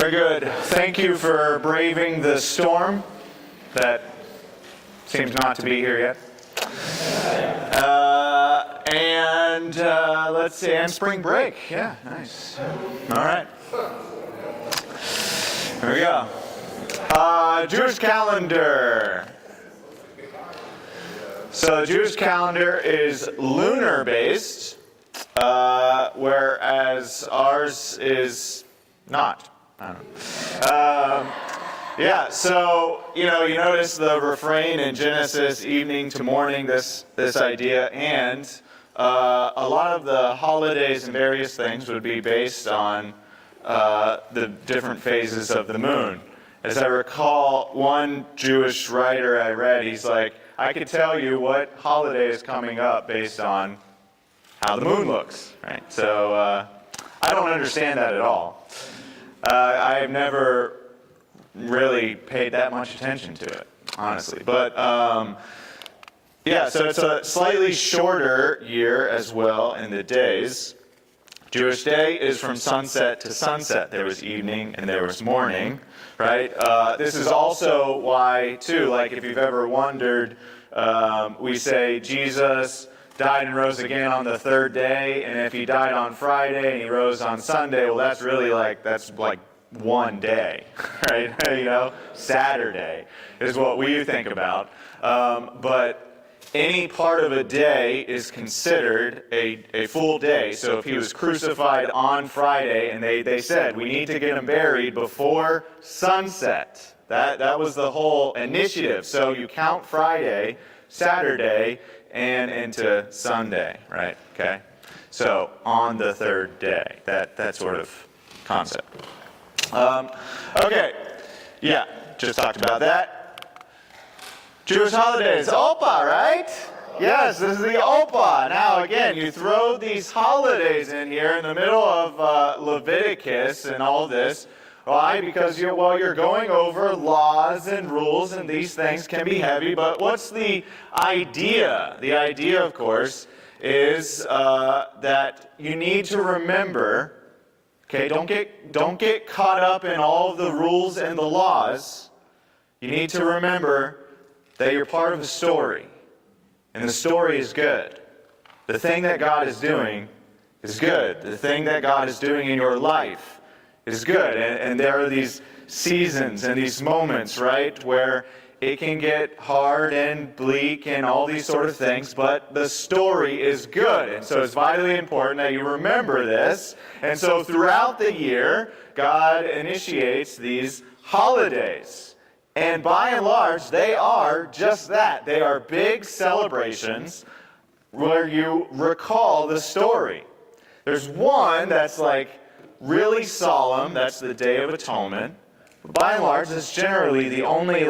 Very good. Thank you for braving the storm that seems not to be here yet. Let's see, and spring break. Yeah, nice. All right. Here we go. Jewish calendar. So the Jewish calendar is lunar-based, whereas ours is not. I don't know. Yeah, so, you notice the refrain in Genesis, evening to morning, this idea, and a lot of the holidays and various things would be based on the different phases of the moon. As I recall, one Jewish writer I read, he's like, I could tell you what holiday is coming up based on how the moon looks, right? So I don't understand that at all. I've never really paid that much attention to it, honestly. But yeah, so it's a slightly shorter year as well in the days. Jewish day is from sunset to sunset. There was evening and there was morning, right? This is also why, too, like if you've ever wondered, we say Jesus died and rose again on the third day, and if he died on Friday and he rose on Sunday, well, that's like one day, right? Saturday is what we think about. But any part of a day is considered a full day. So if he was crucified on Friday, and they said, we need to get him buried before sunset. That was the whole initiative. So you count Friday, Saturday, and into Sunday, right? Okay? So on the third day, that sort of concept. Okay, yeah, just talked about that. Jewish holidays, Opa, right? Yes, this is the Opa. Now, again, you throw these holidays in here in the middle of Leviticus and all this. Why? Because you're going over laws and rules, and these things can be heavy. But what's the idea? The idea, of course, is that you need to remember. Okay, don't get caught up in all of the rules and the laws. You need to remember that you're part of a story, and the story is good. The thing that God is doing is good. The thing that God is doing in your life is good. And there are these seasons and these moments, right, where it can get hard and bleak and all these sort of things, but the story is good. And so it's vitally important that you remember this. And so throughout the year, God initiates these holidays. And by and large, they are just that. They are big celebrations where you recall the story. There's one that's like really solemn. That's the Day of Atonement. But by and large, it's generally the only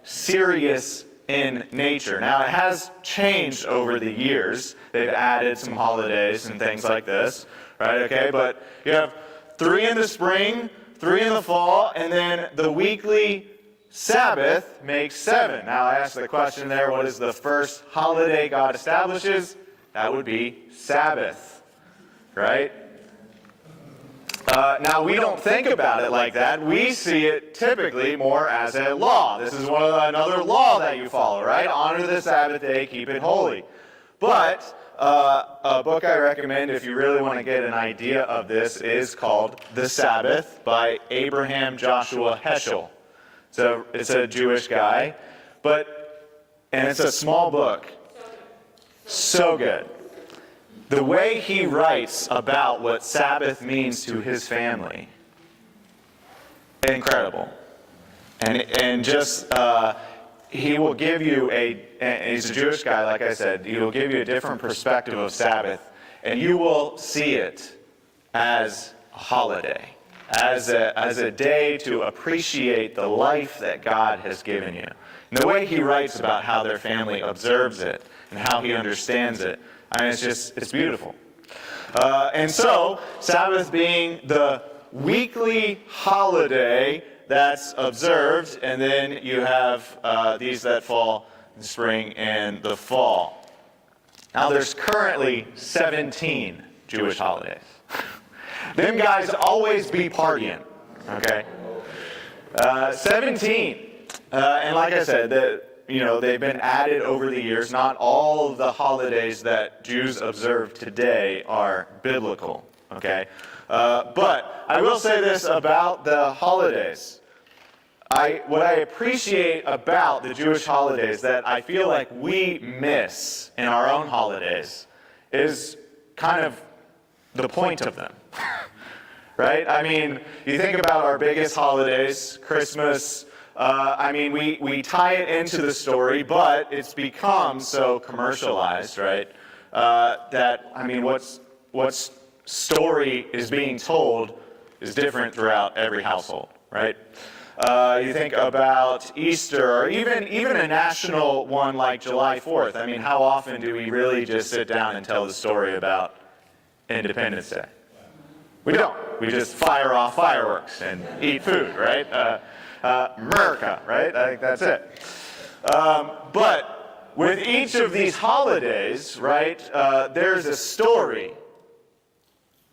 serious in nature. Now, it has changed over the years. They've added some holidays and things like this, right? Okay, but you have 3 in the spring, 3 in the fall, and then the weekly Sabbath makes 7. Now, I asked the question there, what is the first holiday God establishes? That would be Sabbath, right? Now, we don't think about it like that. We see it typically more as a law. This is another law that you follow, right? Honor the Sabbath day, keep it holy. But a book I recommend if you really want to get an idea of this is called The Sabbath by Abraham Joshua Heschel. So it's a Jewish guy, and it's a small book. So good. The way he writes about what Sabbath means to his family, incredible. And just, he will give you and he's a Jewish guy, like I said, he will give you a different perspective of Sabbath, and you will see it as a holiday, as a day to appreciate the life that God has given you. And the way he writes about how their family observes it and how he understands it, it's beautiful. And so, Sabbath being the weekly holiday that's observed, and then you have these that fall in the spring and the fall. Now, there's currently 17 Jewish holidays. Them guys always be partying, Okay? 17. And like I said, they've been added over the years. Not all of the holidays that Jews observe today are biblical. Okay? But I will say this about the holidays. What I appreciate about the Jewish holidays that I feel like we miss in our own holidays is kind of the point of them. Right? I mean, you think about our biggest holidays, Christmas. We tie it into the story, but it's become so commercialized, right? What story is being told is different throughout every household, right? You think about Easter, or even a national one like July 4th. I mean, how often do we really just sit down and tell the story about Independence Day? We don't. We just fire off fireworks and eat food, right? America, right? I think that's it. But with each of these holidays, right, there's a story,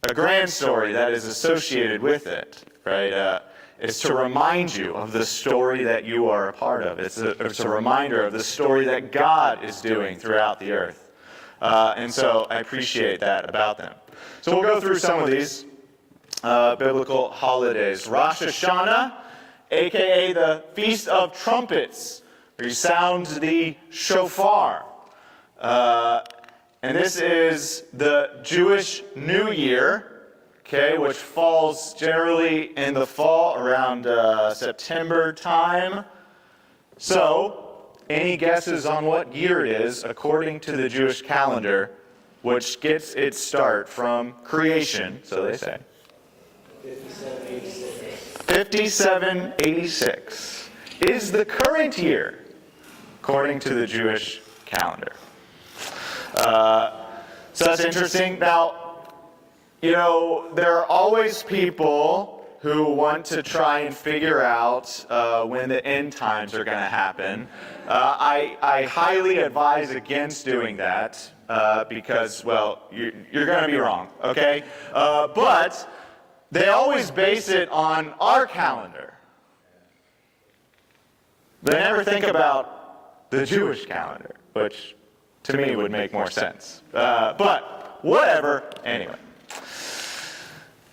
a grand story that is associated with it, right? It's to remind you of the story that you are a part of. It's a reminder of the story that God is doing throughout the earth. And so I appreciate that about them. So we'll go through some of these biblical holidays. Rosh Hashanah, a.k.a. the Feast of Trumpets, where you sound the shofar. And this is the Jewish New Year, okay, which falls generally in the fall around September time. So, any guesses on what year it is according to the Jewish calendar, which gets its start from creation, so they say? 5786 is the current year, according to the Jewish calendar. So that's interesting. Now, there are always people who want to try and figure out when the end times are going to happen. I highly advise against doing that because, you're going to be wrong, okay? But they always base it on our calendar. They never think about the Jewish calendar, which to me would make more sense. But whatever, anyway.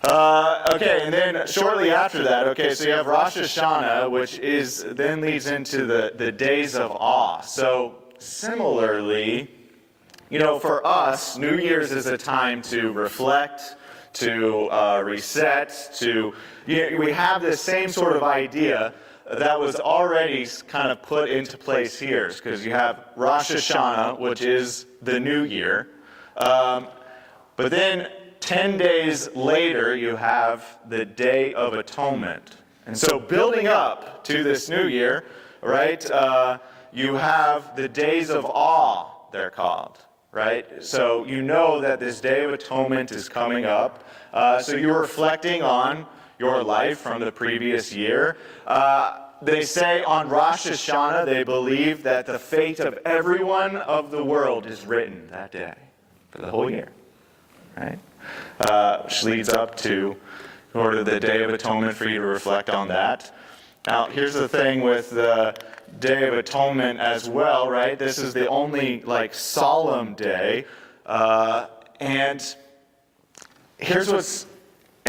And then shortly after that, so you have Rosh Hashanah, which then leads into the days of awe. So similarly, for us, New Year's is a time to reflect, to reset, we have this same sort of idea that was already kind of put into place here, because you have Rosh Hashanah, which is the new year, but then 10 days later you have the Day of Atonement. And so building up to this new year, right, you have the Days of Awe, they're called. Right? So you know that this Day of Atonement is coming up. So you're reflecting on your life from the previous year. They say on Rosh Hashanah, they believe that the fate of everyone of the world is written that day for the whole year. Right? Which leads up to the Day of Atonement for you to reflect on that. Now, here's the thing with the Day of Atonement as well, right? This is the only solemn day, and here's what's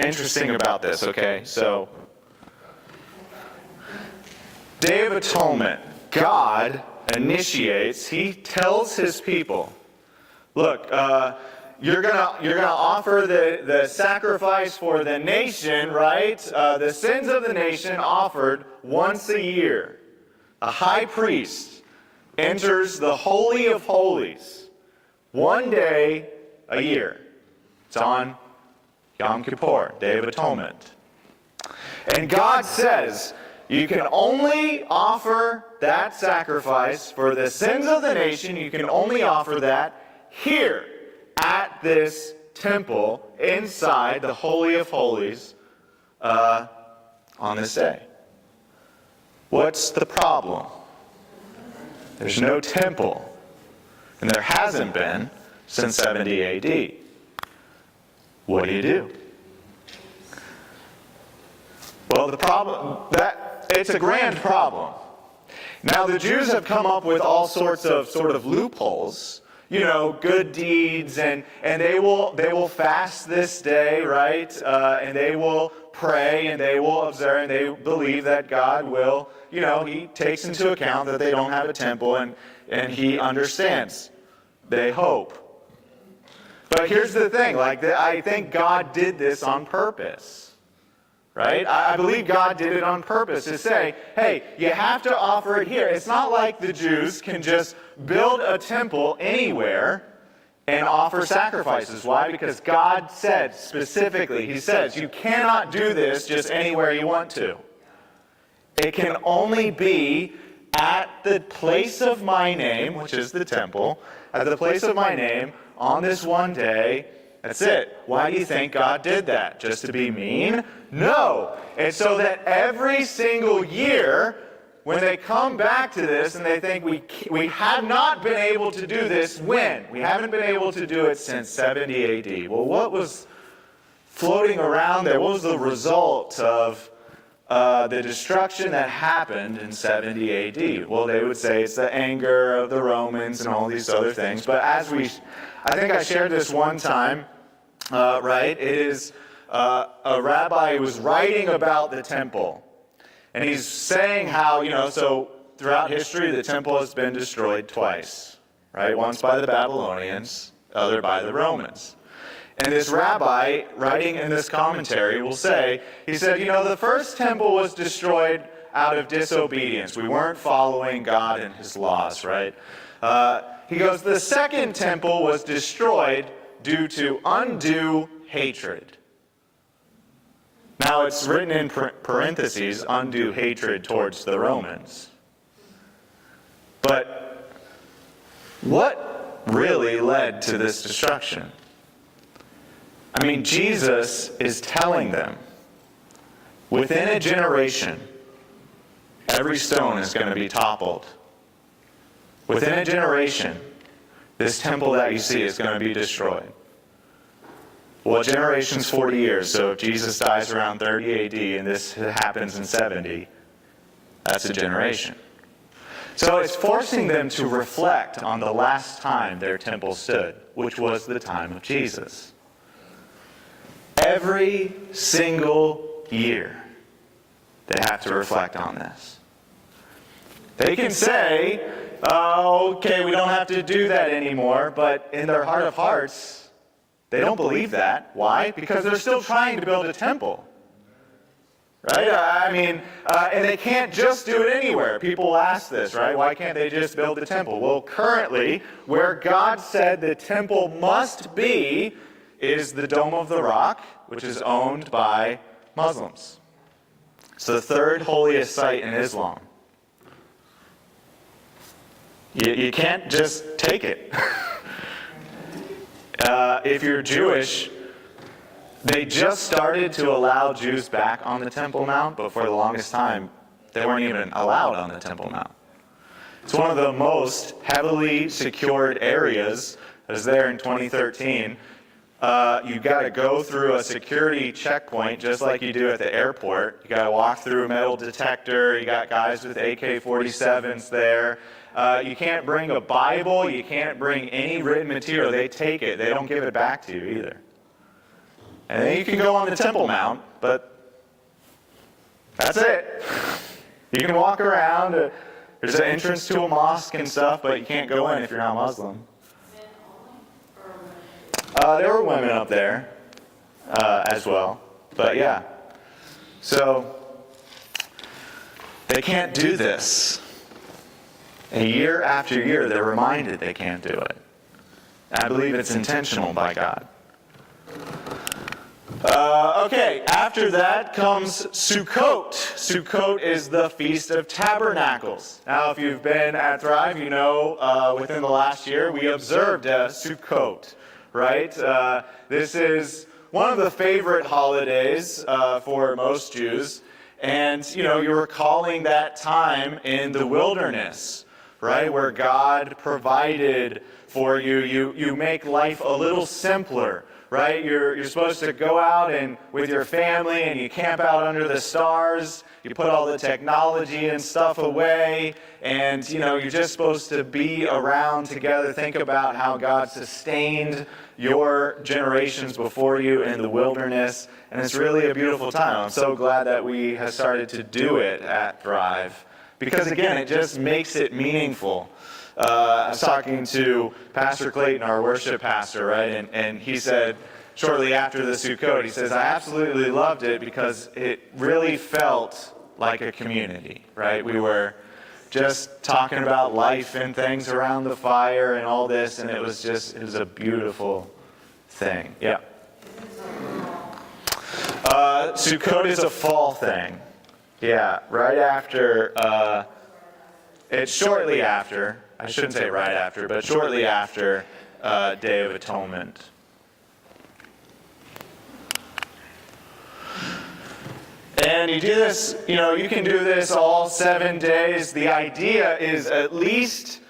interesting about this. Okay, so Day of Atonement, God initiates. He tells His people, "Look, you're gonna offer the sacrifice for the nation, right? The sins of the nation offered once a year." A high priest enters the Holy of Holies one day a year. It's on Yom Kippur, Day of Atonement. And God says, you can only offer that sacrifice for the sins of the nation, you can only offer that here at this temple inside the Holy of Holies on this day. What's the problem? There's no temple, and there hasn't been since 70 AD. What do you do? Well, the problem, it's a grand problem. Now, the Jews have come up with all sorts of sort of loopholes, good deeds, and they will fast this day, right? And they will pray, and they will observe, and they believe that God will, he takes into account that they don't have a temple, and he understands. They hope. But here's the thing, I think God did this on purpose. Right? I believe God did it on purpose to say, hey, you have to offer it here. It's not like the Jews can just build a temple anywhere and offer sacrifices. Why? Because God said specifically, he says, you cannot do this just anywhere you want to. It can only be at the place of my name, which is the temple, at the place of my name on this one day. That's it. Why do you think God did that? Just to be mean? No. It's so that every single year, when they come back to this and they think we have not been able to do this, when? We haven't been able to do it since 70 AD. Well, what was floating around there? What was the result of the destruction that happened in 70 AD? Well, they would say it's the anger of the Romans and all these other things. But I think I shared this one time, right? It is a rabbi who was writing about the temple. And he's saying how, so throughout history, the temple has been destroyed twice, right? Once by the Babylonians, other by the Romans. And this rabbi, writing in this commentary, will say, he said, the first temple was destroyed out of disobedience. We weren't following God and his laws, right? He goes, the second temple was destroyed due to undue hatred. Now it's written in parentheses, undue hatred towards the Romans. But what really led to this destruction? I mean, Jesus is telling them, within a generation, every stone is going to be toppled. Within a generation, this temple that you see is going to be destroyed. Well, a generation's 40 years, so if Jesus dies around 30 AD and this happens in 70, that's a generation. So it's forcing them to reflect on the last time their temple stood, which was the time of Jesus. Every single year, they have to reflect on this. They can say, okay, we don't have to do that anymore, but in their heart of hearts, they don't believe that. Why? Because they're still trying to build a temple. Right? And they can't just do it anywhere. People ask this, right? Why can't they just build a temple? Well, currently, where God said the temple must be is the Dome of the Rock, which is owned by Muslims. It's the third holiest site in Islam. You can't just take it. If you're Jewish, they just started to allow Jews back on the Temple Mount, but for the longest time, they weren't even allowed on the Temple Mount. It's one of the most heavily secured areas. I was there in 2013. You've got to go through a security checkpoint just like you do at the airport. You got to walk through a metal detector. You got guys with AK-47s there. You can't bring a Bible. You can't bring any written material. They take it. They don't give it back to you either. And then you can go on the Temple Mount, but that's it. You can walk around. There's an entrance to a mosque and stuff, but you can't go in if you're not Muslim. There were women up there as well. But yeah. So they can't do this. And year after year, they're reminded they can't do it. I believe it's intentional by God. Okay, after that comes Sukkot. Sukkot is the Feast of Tabernacles. Now, if you've been at Thrive, you know within the last year we observed Sukkot, right? This is one of the favorite holidays for most Jews. And, you know, you're recalling that time in the wilderness, right, where God provided for you. You make life a little simpler, right? You're supposed to go out and with your family and you camp out under the stars. You put all the technology and stuff away, and you're just supposed to be around together. Think about how God sustained your generations before you in the wilderness, and it's really a beautiful time. I'm so glad that we have started to do it at Thrive, because again, it just makes it meaningful. I was talking to Pastor Clayton, our worship pastor, right, and he said, shortly after the Sukkot, he says, I absolutely loved it because it really felt like a community, right? We were just talking about life and things around the fire and all this, and it was a beautiful thing. Yeah. Sukkot is a fall thing. Yeah, right after, it's shortly after, I shouldn't say right after, but shortly after Day of Atonement. And you do this, you can do this all 7 days. The idea is at least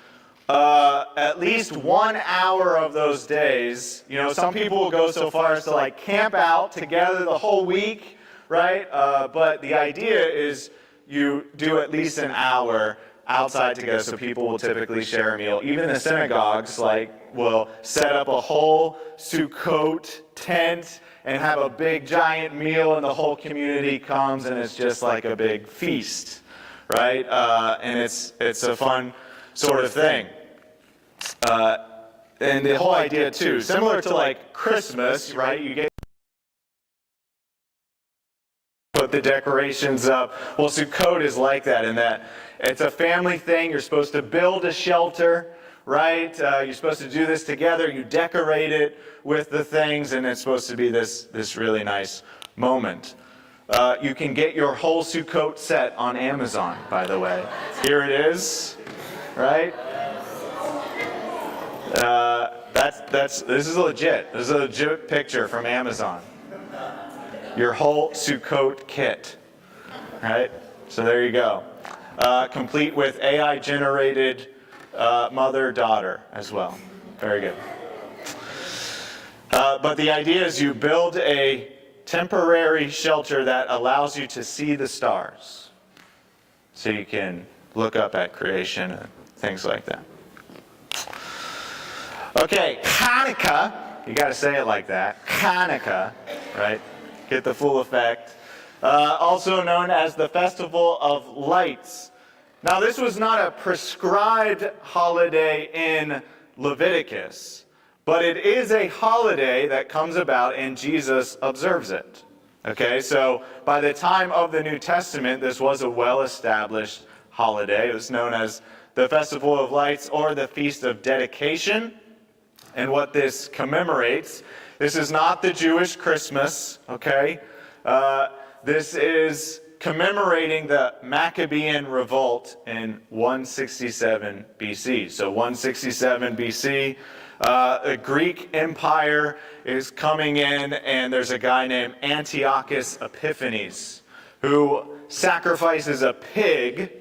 1 hour of those days. Some people will go so far as to camp out together the whole week, right? But the idea is you do at least an hour outside together, so people will typically share a meal. Even the synagogues will set up a whole Sukkot tent and have a big giant meal, and the whole community comes, and it's just like a big feast, right? And it's a fun sort of thing. And the whole idea too, similar to Christmas, right? You get put the decorations up. Well, Sukkot is like that in that it's a family thing. You're supposed to build a shelter, right? You're supposed to do this together. You decorate it with the things, and it's supposed to be this really nice moment. You can get your whole Sukkot set on Amazon, by the way. Here it is, right? This is legit. This is a legit picture from Amazon. Your whole Sukkot kit, right? So there you go. Complete with AI-generated mother-daughter as well. Very good. But the idea is you build a temporary shelter that allows you to see the stars. So you can look up at creation and things like that. Okay, Hanukkah. You got to say it like that. Hanukkah, right? Get the full effect. Also known as the Festival of Lights. Now, this was not a prescribed holiday in Leviticus, but it is a holiday that comes about and Jesus observes it. Okay, so by the time of the New Testament, this was a well-established holiday. It was known as the Festival of Lights or the Feast of Dedication. And what this commemorates, this is not the Jewish Christmas, okay? This is commemorating the Maccabean revolt in 167 BC. So 167 BC, the Greek Empire is coming in, and there's a guy named Antiochus Epiphanes who sacrifices a pig,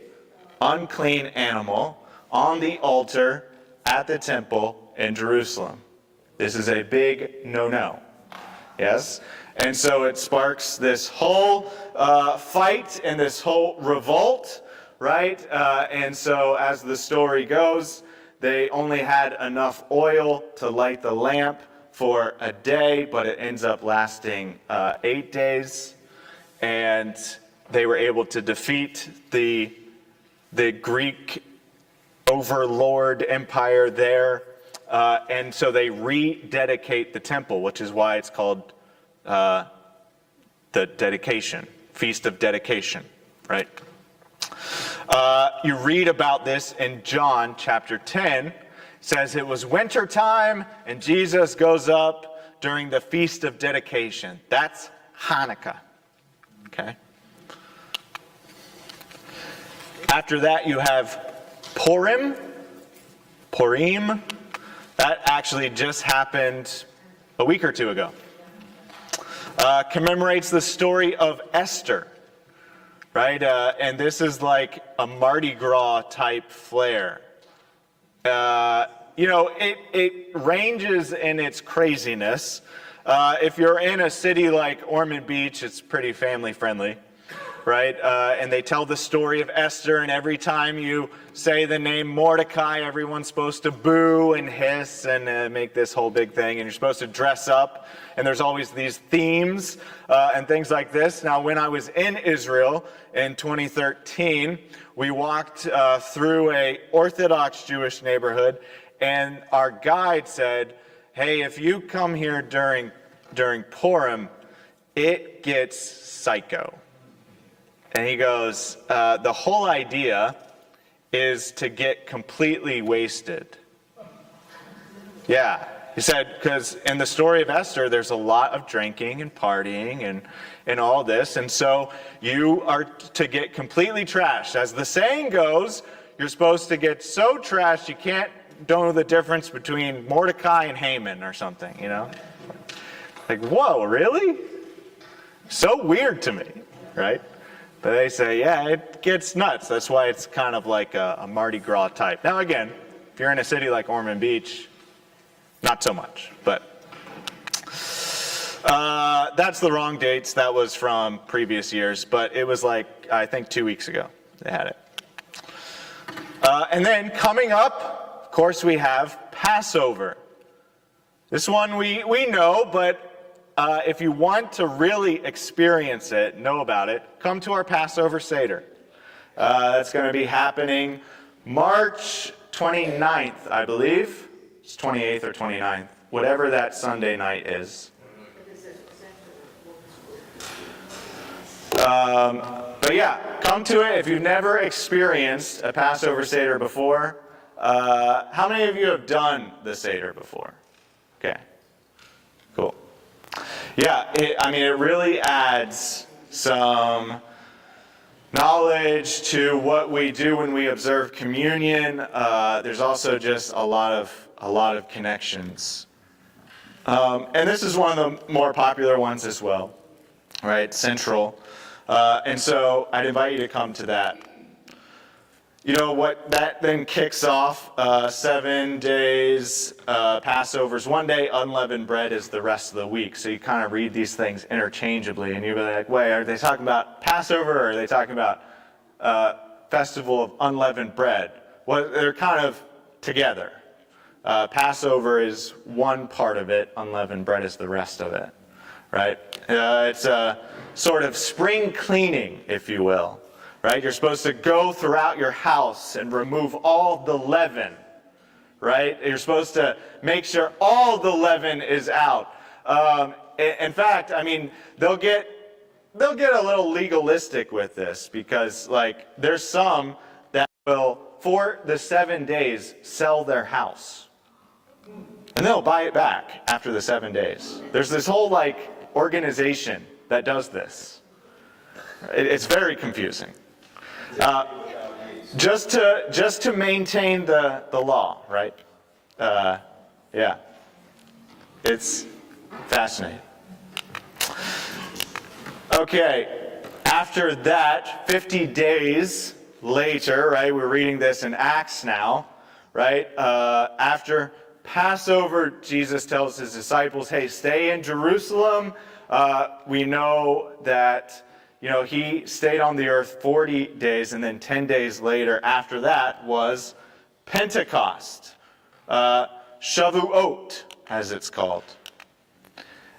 unclean animal, on the altar at the temple in Jerusalem. This is a big no-no. Yes? And so it sparks this whole fight and this whole revolt, right? And so as the story goes, they only had enough oil to light the lamp for a day, but it ends up lasting 8 days. And they were able to defeat the Greek overlord empire there. And so they rededicate the temple, which is why it's called the dedication, Feast of Dedication, right? You read about this in John chapter 10. It says it was winter time and Jesus goes up during the Feast of Dedication. That's Hanukkah, okay? After that you have Purim. That actually just happened a week or two ago. Commemorates the story of Esther, right? And this is like a Mardi Gras type flair. It ranges in its craziness. If you're in a city like Ormond Beach, it's pretty family friendly, right? And they tell the story of Esther, and every time you say the name Mordecai, everyone's supposed to boo and hiss and make this whole big thing, and you're supposed to dress up, and there's always these themes and things like this. Now, when I was in Israel in 2013, we walked through a Orthodox Jewish neighborhood, and our guide said, hey, if you come here during Purim, it gets psycho. And he goes, the whole idea is to get completely wasted. Yeah, he said, because in the story of Esther, there's a lot of drinking and partying and all this. And so you are to get completely trashed. As the saying goes, you're supposed to get so trashed you don't know the difference between Mordecai and Haman or something, you know? Like, whoa, really? So weird to me, right? But they say, yeah, it gets nuts. That's why it's kind of like a Mardi Gras type. Now, again, if you're in a city like Ormond Beach, not so much. But that's the wrong dates. That was from previous years. But it was like, I think 2 weeks ago they had it. And then coming up, of course, we have Passover. This one we know, but if you want to really experience it, know about it, come to our Passover Seder. That's going to be happening March 29th, I believe. It's 28th or 29th, whatever that Sunday night is. But yeah, come to it if you've never experienced a Passover Seder before. How many of you have done the Seder before? Okay, cool. Yeah, it really adds some knowledge to what we do when we observe communion. There's also just a lot of connections. And this is one of the more popular ones as well, right? Central. And so I'd invite you to come to that. You know what that then kicks off, 7 days, Passover's one day, unleavened bread is the rest of the week. So you kind of read these things interchangeably, and you'll be like, wait, are they talking about Passover, or are they talking about festival of unleavened bread? Well, they're kind of together. Passover is one part of it, unleavened bread is the rest of it, right? It's a sort of spring cleaning, if you will. Right? You're supposed to go throughout your house and remove all the leaven. Right? You're supposed to make sure all the leaven is out. In fact, they'll get a little legalistic with this, because there's some that will, for the 7 days, sell their house. And they'll buy it back after the 7 days. There's this whole organization that does this. It's very confusing. Just to maintain the law, right? Yeah. It's fascinating. Okay, after that, 50 days later, right? We're reading this in Acts now, right? After Passover, Jesus tells his disciples, hey, stay in Jerusalem. We know that he stayed on the earth 40 days, and then 10 days later after that was Pentecost. Shavuot, as it's called.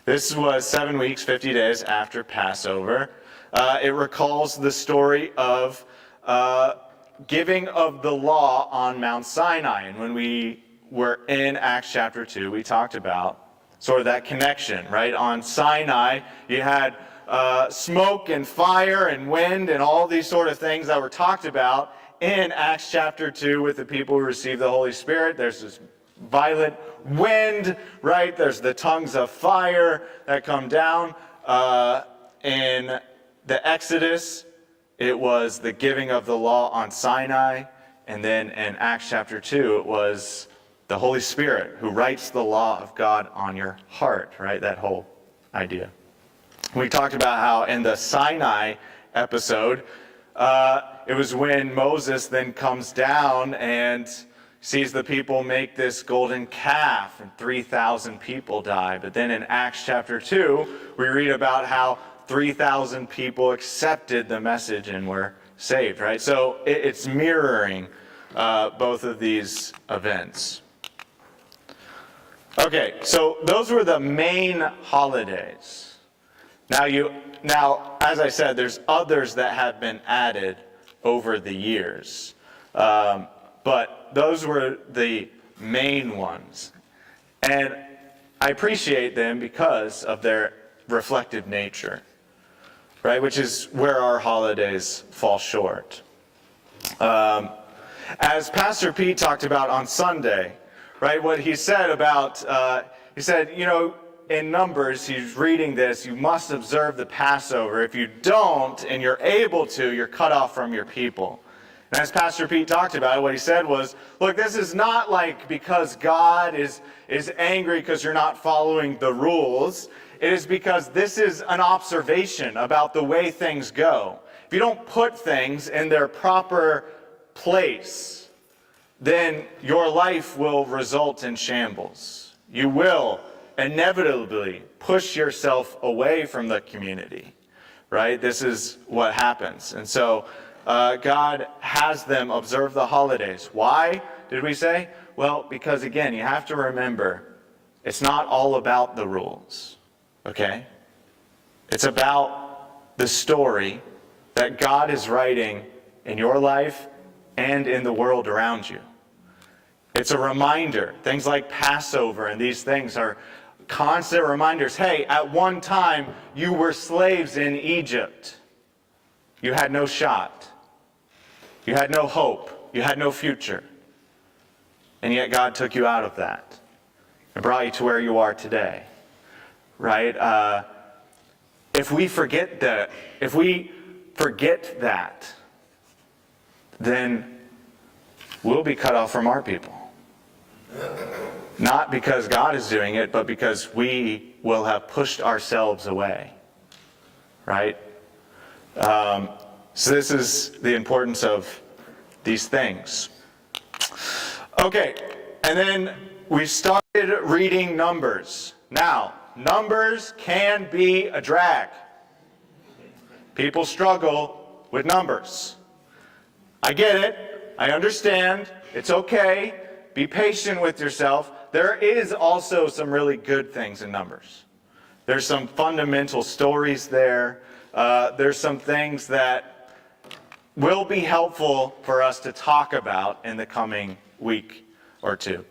This was 7 weeks, 50 days after Passover. It recalls the story of giving of the law on Mount Sinai. And when we were in Acts chapter 2, we talked about sort of that connection, right? On Sinai, you had smoke and fire and wind and all these sort of things that were talked about in Acts chapter 2 with the people who received the Holy Spirit. There's this violent wind, right? There's the tongues of fire that come down. In the Exodus, it was the giving of the law on Sinai. And then in Acts chapter 2, it was the Holy Spirit who writes the law of God on your heart, right? That whole idea. We talked about how in the Sinai episode, it was when Moses then comes down and sees the people make this golden calf, and 3,000 people die. But then in Acts chapter 2, we read about how 3,000 people accepted the message and were saved, right? So it's mirroring both of these events. Okay, so those were the main holidays. Now, as I said, there's others that have been added over the years. But those were the main ones. And I appreciate them because of their reflective nature, right? Which is where our holidays fall short. As Pastor Pete talked about on Sunday, right, what he said about, he said, in Numbers, he's reading this, you must observe the Passover. If you don't, and you're able to, you're cut off from your people. And as Pastor Pete talked about it, what he said was, look, this is not like because God is angry because you're not following the rules. It is because this is an observation about the way things go. If you don't put things in their proper place, then your life will result in shambles. You will inevitably push yourself away from the community, right? This is what happens. And so God has them observe the holidays. Why, did we say? Well, because again, you have to remember, it's not all about the rules, okay? It's about the story that God is writing in your life and in the world around you. It's a reminder. Things like Passover and these things are constant reminders. Hey, at one time, you were slaves in Egypt. You had no shot. You had no hope. You had no future. And yet God took you out of that and brought you to where you are today. Right? If we forget that, then we'll be cut off from our people. Not because God is doing it, but because we will have pushed ourselves away. Right? So this is the importance of these things. Okay, and then we started reading Numbers. Now, Numbers can be a drag. People struggle with Numbers. I get it. I understand. It's okay. Be patient with yourself. There is also some really good things in Numbers. There's some fundamental stories there. There's some things that will be helpful for us to talk about in the coming week or two.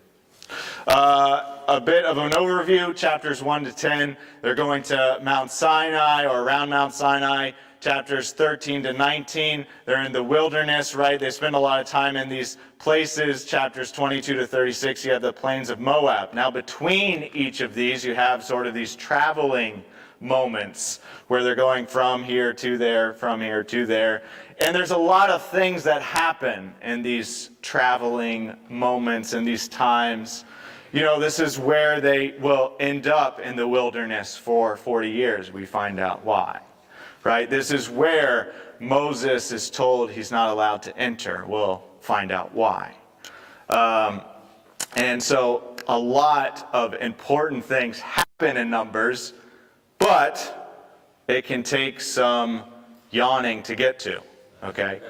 A bit of an overview, chapters 1 to 10. They're going to Mount Sinai or around Mount Sinai. Chapters 13 to 19, they're in the wilderness, right? They spend a lot of time in these places. Chapters 22 to 36, you have the plains of Moab. Now, between each of these, you have sort of these traveling moments where they're going from here to there, from here to there. And there's a lot of things that happen in these traveling moments and these times. This is where they will end up in the wilderness for 40 years. We find out why. Right? This is where Moses is told he's not allowed to enter. We'll find out why. And so a lot of important things happen in Numbers, but it can take some yawning to get to, okay?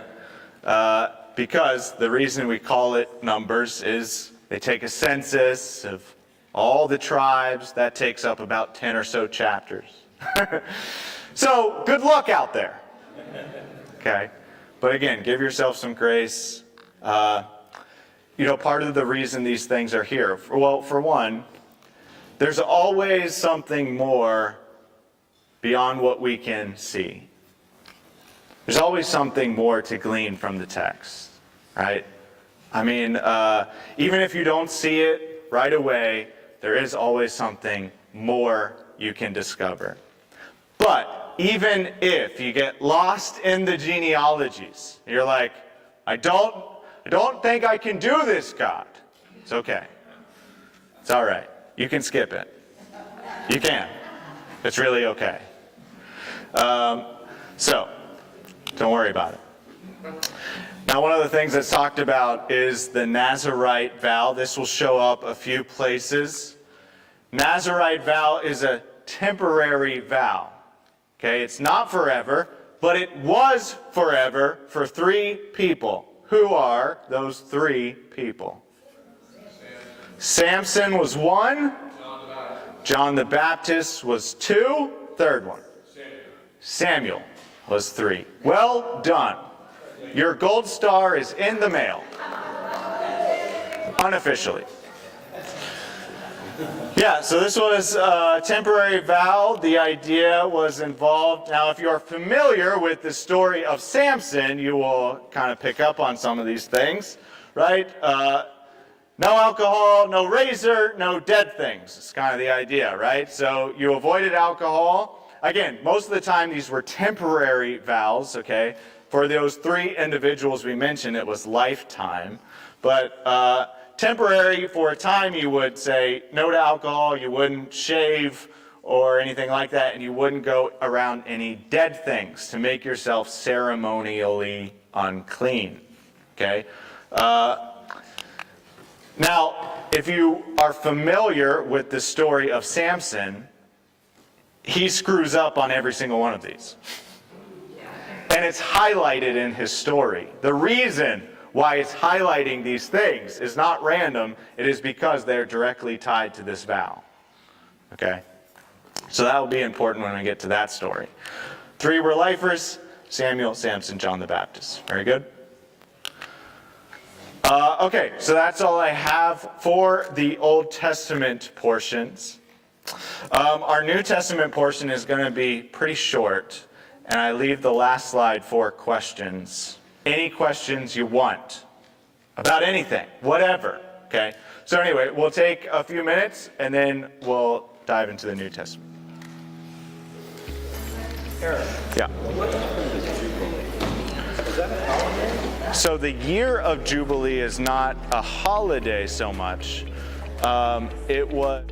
Because the reason we call it Numbers is they take a census of all the tribes. That takes up about 10 or so chapters. So, good luck out there. Okay? But again, give yourself some grace. Part of the reason these things are here, for one, there's always something more beyond what we can see. There's always something more to glean from the text, right? I mean, even if you don't see it right away, there is always something more you can discover. But even if you get lost in the genealogies, you're like, I don't think I can do this, God. It's okay. It's all right. You can skip it. You can. It's really okay. So, don't worry about it. Now, one of the things that's talked about is the Nazirite vow. This will show up a few places. Nazirite vow is a temporary vow. Okay, it's not forever, but it was forever for 3 people. Who are those 3 people? Samson was 1. John the Baptist was 2. Third one. Samuel was 3. Well done. Your gold star is in the mail. Unofficially. Yeah, so this was a temporary vow. The idea was involved. Now, if you're familiar with the story of Samson, you will kind of pick up on some of these things, right? No alcohol, no razor, no dead things. It's kind of the idea, right? So you avoided alcohol. Again, most of the time these were temporary vows, okay? For those 3 individuals we mentioned, it was lifetime. But temporary, for a time, you would say no to alcohol, you wouldn't shave or anything like that, and you wouldn't go around any dead things to make yourself ceremonially unclean, okay? Now, if you are familiar with the story of Samson, he screws up on every single one of these. And it's highlighted in his story. The reason why it's highlighting these things is not random. It is because they're directly tied to this vow. Okay? So that will be important when we get to that story. 3 were lifers: Samuel, Samson, John the Baptist. Very good? Okay, so that's all I have for the Old Testament portions. Our New Testament portion is going to be pretty short, and I leave the last slide for questions. Any questions you want about anything, whatever, okay? So anyway, we'll take a few minutes, and then we'll dive into the New Testament. Eric. Yeah. What happened to Jubilee? Is that a holiday? So the year of Jubilee is not a holiday so much. It was...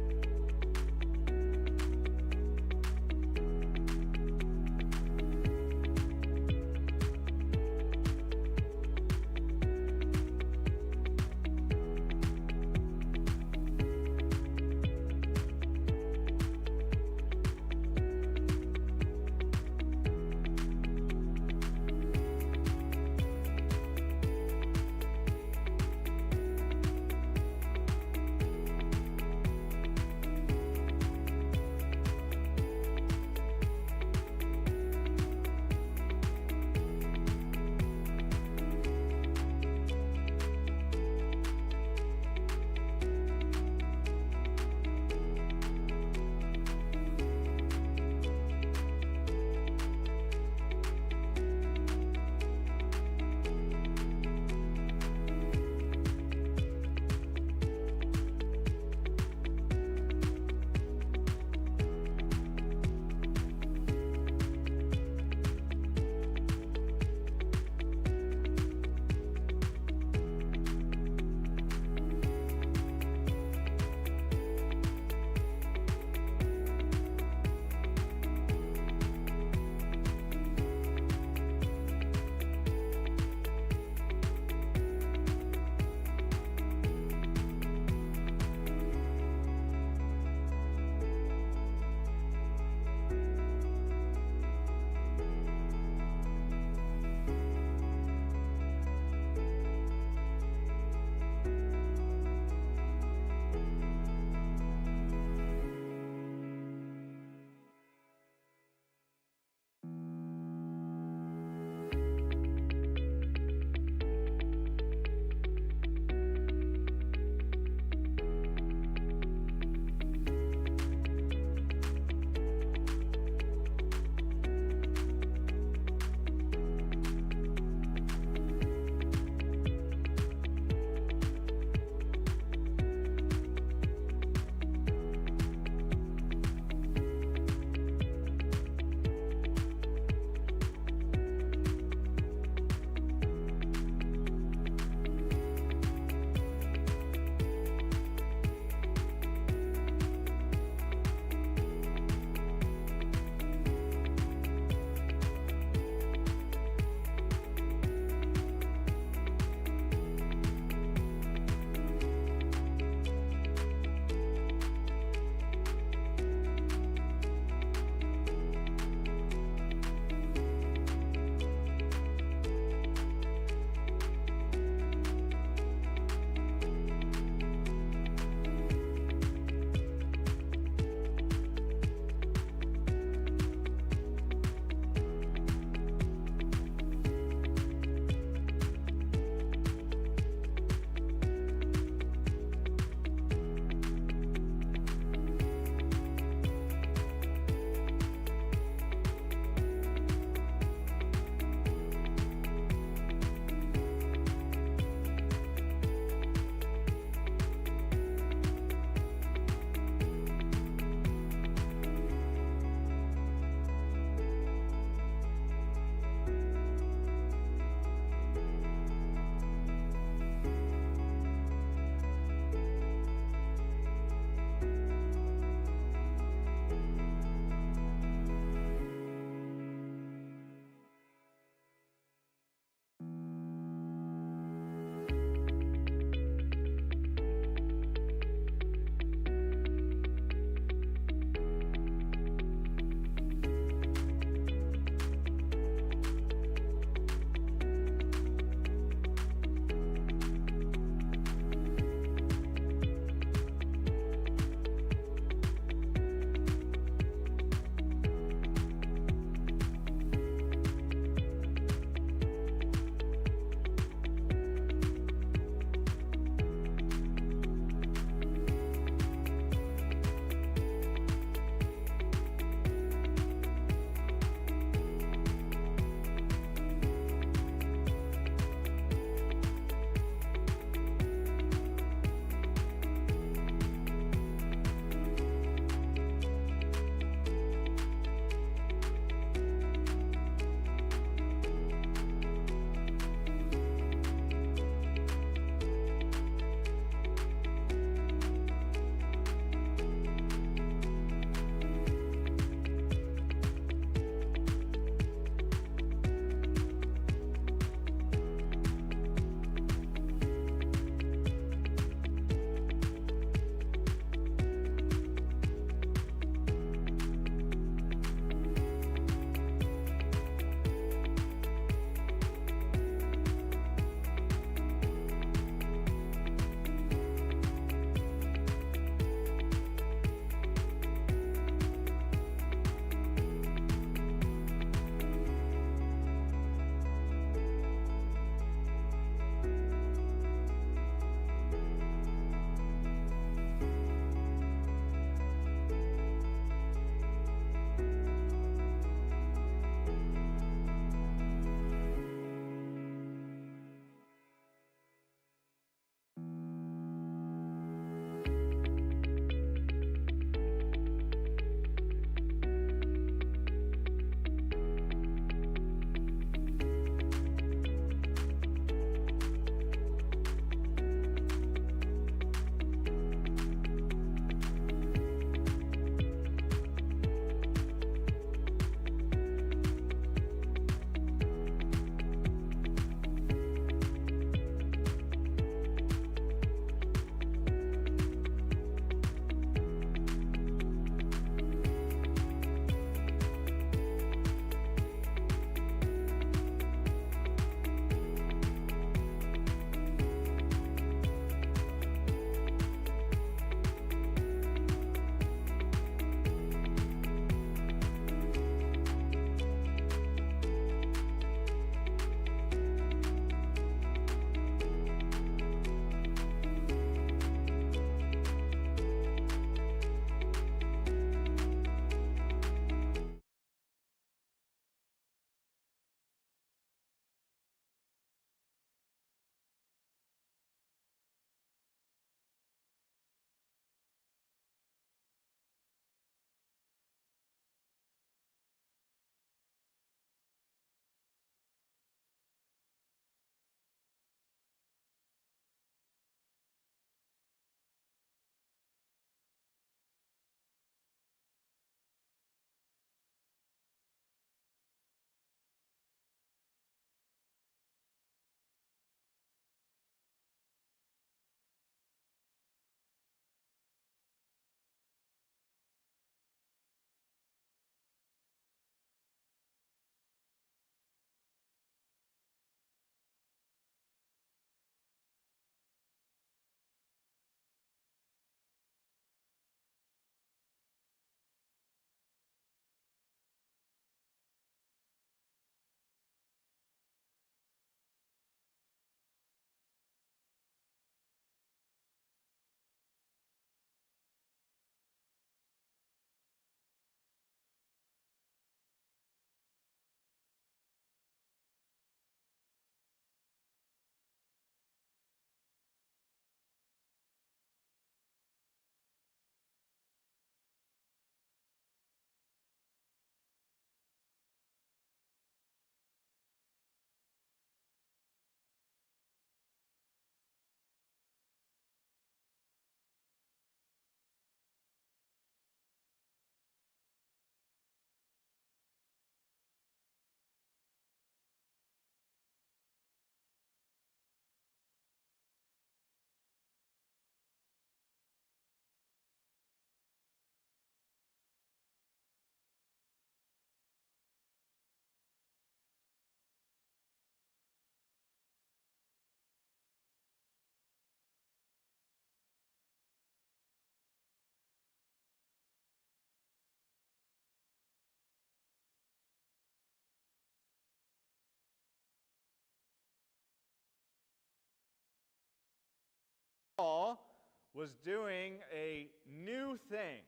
was doing a new thing,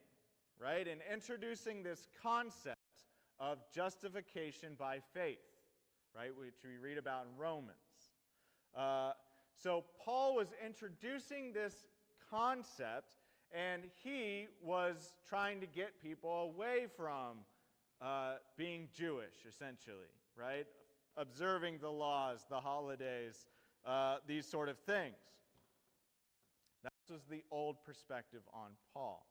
right? And introducing this concept of justification by faith, right? Which we read about in Romans. So Paul was introducing this concept, and he was trying to get people away from being Jewish, essentially, right? Observing the laws, the holidays, these sort of things. That was the old perspective on Paul.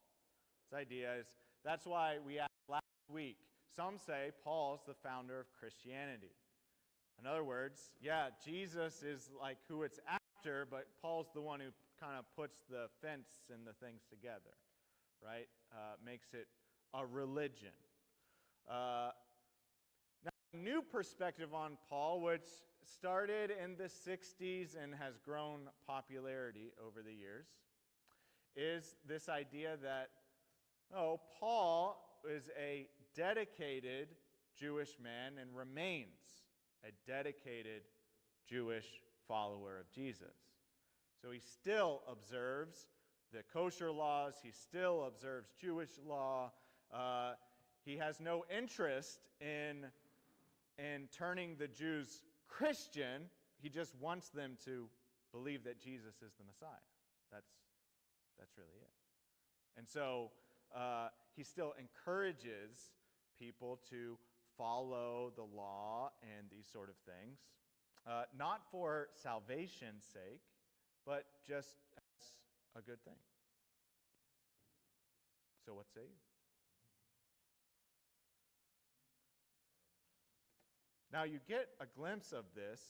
This idea is, that's why we asked last week, some say Paul's the founder of Christianity. In other words, yeah, Jesus is like who it's after, but Paul's the one who kind of puts the fence and the things together, right? Makes it a religion. Now, a new perspective on Paul, which started in the 60s and has grown popularity over the years, is this idea that, Paul is a dedicated Jewish man and remains a dedicated Jewish follower of Jesus. So he still observes the kosher laws, he still observes Jewish law. He has no interest in turning the Jews Christian. He just wants them to believe that Jesus is the Messiah. That's really it. And so he still encourages people to follow the law and these sort of things, not for salvation's sake, but just as a good thing. So what say you? Now you get a glimpse of this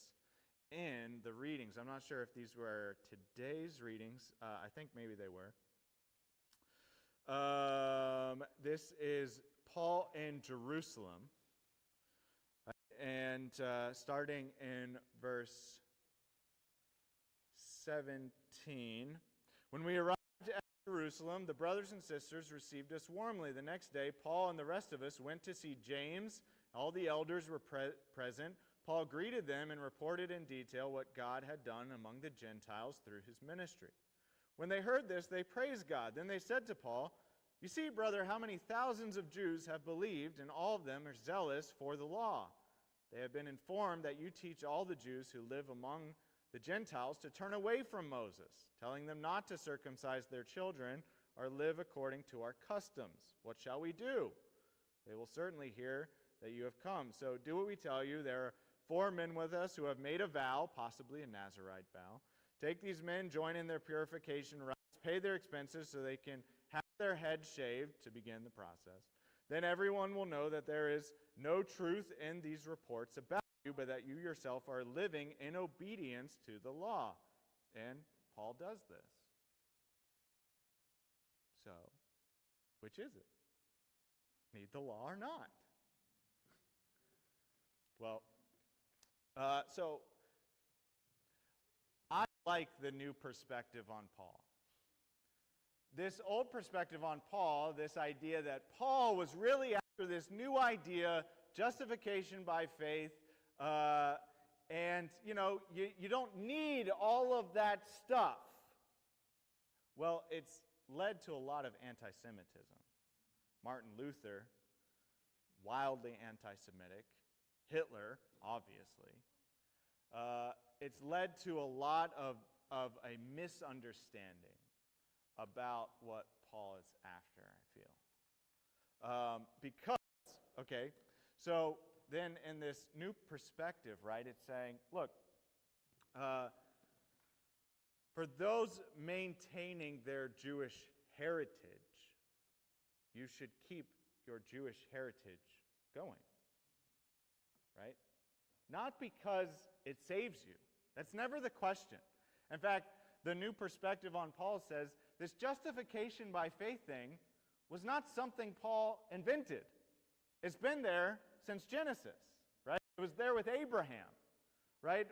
in the readings. I'm not sure if these were today's readings. I think maybe they were. This is Paul in Jerusalem. And starting in verse 17. When we arrived at Jerusalem, the brothers and sisters received us warmly. The next day, Paul and the rest of us went to see James. All the elders were present. Paul greeted them and reported in detail what God had done among the Gentiles through his ministry. When they heard this, they praised God. Then they said to Paul, "You see, brother, how many thousands of Jews have believed, and all of them are zealous for the law. They have been informed that you teach all the Jews who live among the Gentiles to turn away from Moses, telling them not to circumcise their children or live according to our customs. What shall we do? They will certainly hear that you have come. So do what we tell you. There are 4 men with us who have made a vow, possibly a Nazirite vow. Take these men, join in their purification rites, pay their expenses so they can have their heads shaved to begin the process. Then everyone will know that there is no truth in these reports about you, but that you yourself are living in obedience to the law." And Paul does this. So, which is it? Need the law or not? Well, so I like the new perspective on Paul. This old perspective on Paul, this idea that Paul was really after this new idea, justification by faith, and, you don't need all of that stuff. Well, it's led to a lot of anti-Semitism. Martin Luther, wildly anti-Semitic. Hitler, obviously. It's led to a lot of a misunderstanding about what Paul is after, I feel. So then in this new perspective, right, it's saying, look, for those maintaining their Jewish heritage, you should keep your Jewish heritage going, right? Not because it saves you. That's never the question. In fact, the new perspective on Paul says this justification by faith thing was not something Paul invented. It's been there since Genesis, right? It was there with Abraham, right?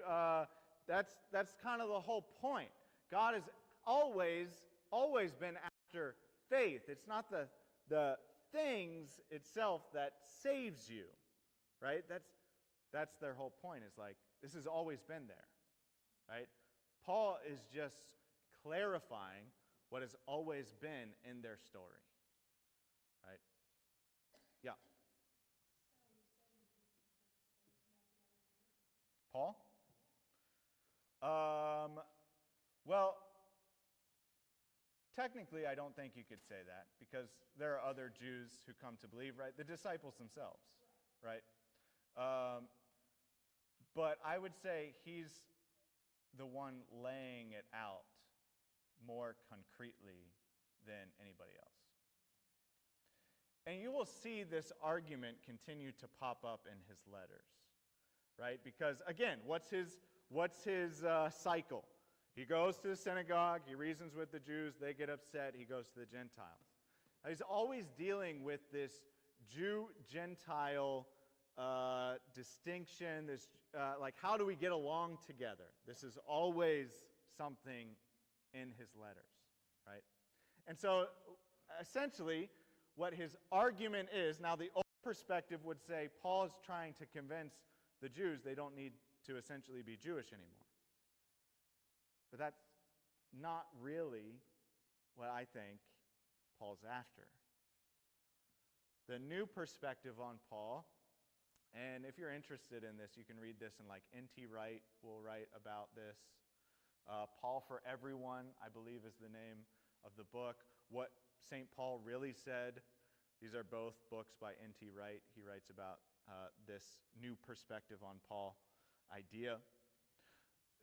That's kind of the whole point. God has always been after faith. It's not the things itself that saves you, right? That's their whole point. Is like, this has always been there, right? Paul is just clarifying what has always been in their story. Right? Yeah. So you say he was the first Messianic Jew? Paul? Well, technically I don't think you could say that, because there are other Jews who come to believe, right? The disciples themselves, right? But I would say he's the one laying it out more concretely than anybody else. And you will see this argument continue to pop up in his letters, right? Because again, what's his cycle? He goes to the synagogue, he reasons with the Jews, they get upset, he goes to the Gentiles. Now, he's always dealing with this Jew-Gentile distinction, this like how do we get along together? This is always something in his letters, right? And so essentially what his argument is, now the old perspective would say Paul is trying to convince the Jews they don't need to essentially be Jewish anymore. But that's not really what I think Paul's after. The new perspective on Paul, and if you're interested in this, you can read this in like N.T. Wright will write about this. Paul for Everyone, I believe, is the name of the book. What St. Paul Really Said. These are both books by N.T. Wright. He writes about this new perspective on Paul idea.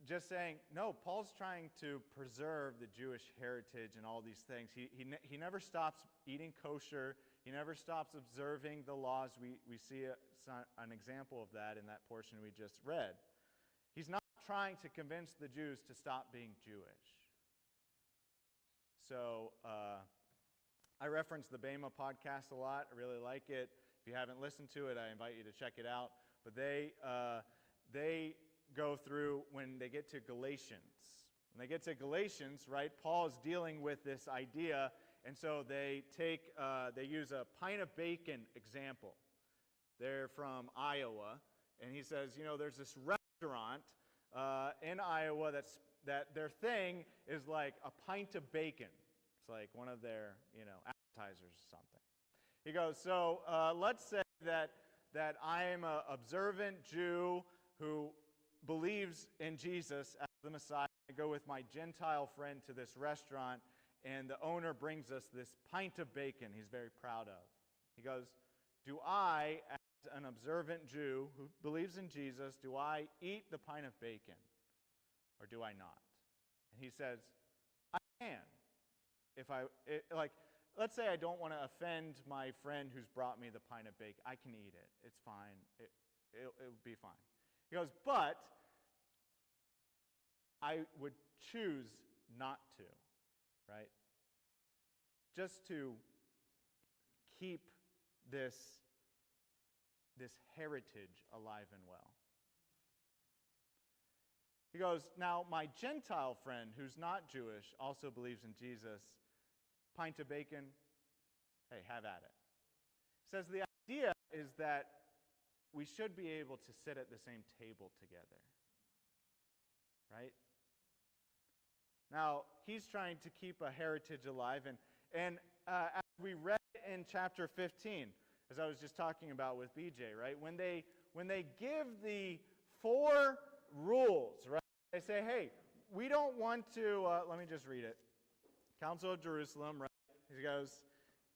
Just saying, no, Paul's trying to preserve the Jewish heritage and all these things. He never stops eating kosher. He never stops observing the laws. We see an example of that in that portion we just read. He's not trying to convince the Jews to stop being Jewish. So I reference the Bema podcast a lot. I really like it. If you haven't listened to it, I invite you to check it out. But they go through when they get to Galatians. When they get to Galatians, right, Paul is dealing with this idea, and so they use a pint of bacon example. They're from Iowa, and he says, there's this restaurant in Iowa that their thing is like a pint of bacon. It's like one of their, appetizers or something. He goes, so let's say that I am an observant Jew who believes in Jesus as the Messiah. I go with my Gentile friend to this restaurant, and the owner brings us this pint of bacon he's very proud of. He goes, do I, as an observant Jew who believes in Jesus, do I eat the pint of bacon, or do I not? And he says, I can. Let's say I don't want to offend my friend who's brought me the pint of bacon. I can eat it. It's fine. It'll be fine. He goes, but I would choose not to, right? Just to keep this heritage alive and well. He goes, now my Gentile friend who's not Jewish also believes in Jesus. Pint of bacon, hey, have at it. He says the idea is that we should be able to sit at the same table together, right? Now, he's trying to keep a heritage alive, and as we read in chapter 15, as I was just talking about with BJ, right? When they give the 4 rules, right? They say, hey, we don't want to, let me just read it. Council of Jerusalem, right? He goes,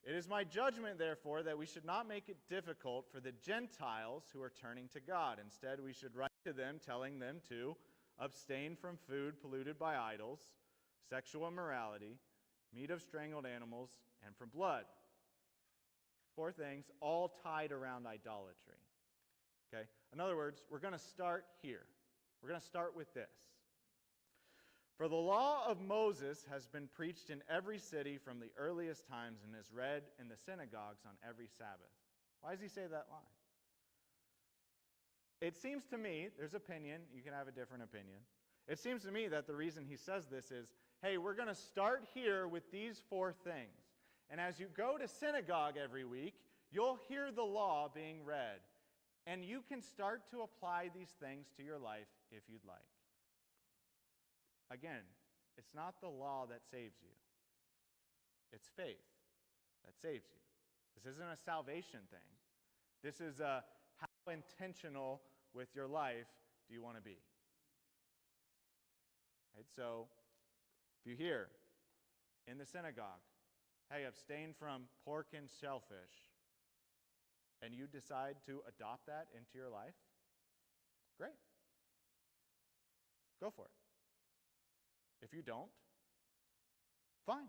it is my judgment, therefore, that we should not make it difficult for the Gentiles who are turning to God. Instead, we should write to them, telling them to abstain from food polluted by idols, sexual immorality, meat of strangled animals, and from blood. 4 things, all tied around idolatry. Okay? In other words, we're going to start here. We're going to start with this. For the law of Moses has been preached in every city from the earliest times and is read in the synagogues on every Sabbath. Why does he say that line? It seems to me, there's opinion, you can have a different opinion. It seems to me that the reason he says this is, hey, we're going to start here with these 4 things. And as you go to synagogue every week, you'll hear the law being read. And you can start to apply these things to your life if you'd like. Again, it's not the law that saves you. It's faith that saves you. This isn't a salvation thing. This is a how intentional with your life do you want to be? Right? So, if you hear in the synagogue, hey, abstain from pork and shellfish, and you decide to adopt that into your life, great. Go for it. If you don't, fine.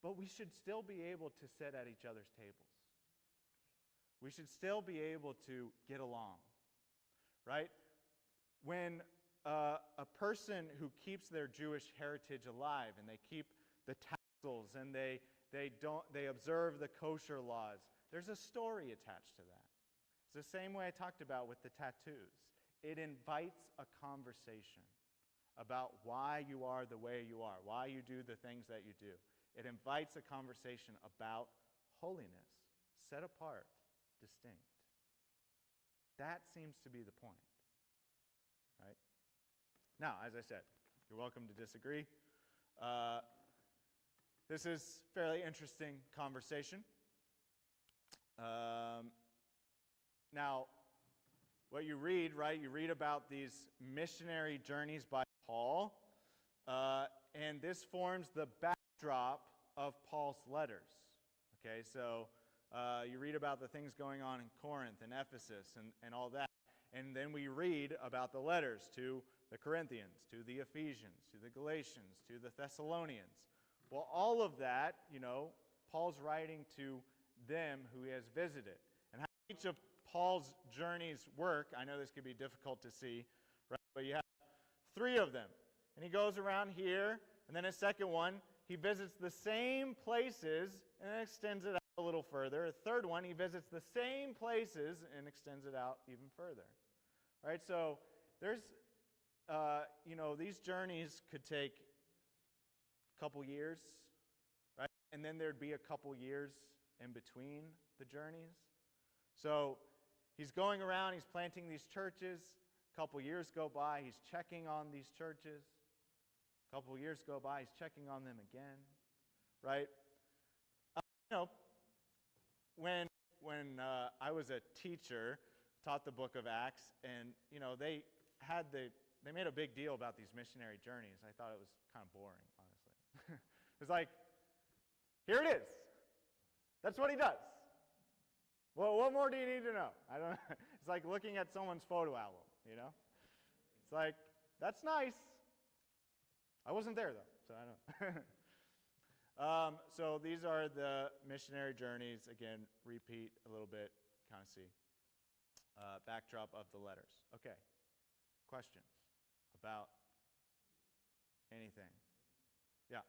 But we should still be able to sit at each other's tables. We should still be able to get along, right? When a person who keeps their Jewish heritage alive and they keep the tassels and they observe the kosher laws, there's a story attached to that. It's the same way I talked about with the tattoos. It invites a conversation about why you are the way you are, why you do the things that you do. It invites a conversation about holiness, set apart, distinct. That seems to be the point, right? Now, as I said, you're welcome to disagree. This is fairly interesting conversation. Now, what you read, right? You read about these missionary journeys by Paul, and this forms the backdrop of Paul's letters. Okay, so you read about the things going on in Corinth and Ephesus and all that, and then we read about the letters to the Corinthians, to the Ephesians, to the Galatians, to the Thessalonians. Well, all of that, Paul's writing to them who he has visited. And how each of Paul's journeys work, I know this could be difficult to see, right? But you have 3 of them. And he goes around here, and then a second one, he visits the same places and then extends it out a little further. A third one, he visits the same places and extends it out even further. All right, so there's, these journeys could take a couple years, right? And then there'd be a couple years in between the journeys. So he's going around, he's planting these churches. A couple years go by, he's checking on these churches. A couple years go by, he's checking on them again, right? When I was a teacher, taught the book of Acts, and they made a big deal about these missionary journeys. I thought it was kind of boring, honestly. It's like, here it is. That's what he does. Well, what more do you need to know? I don't know. It's like looking at someone's photo album, It's like, that's nice. I wasn't there, though, so I don't. So these are the missionary journeys. Again, repeat a little bit, kind of see. Backdrop of the letters. Okay. Questions about anything? Yeah.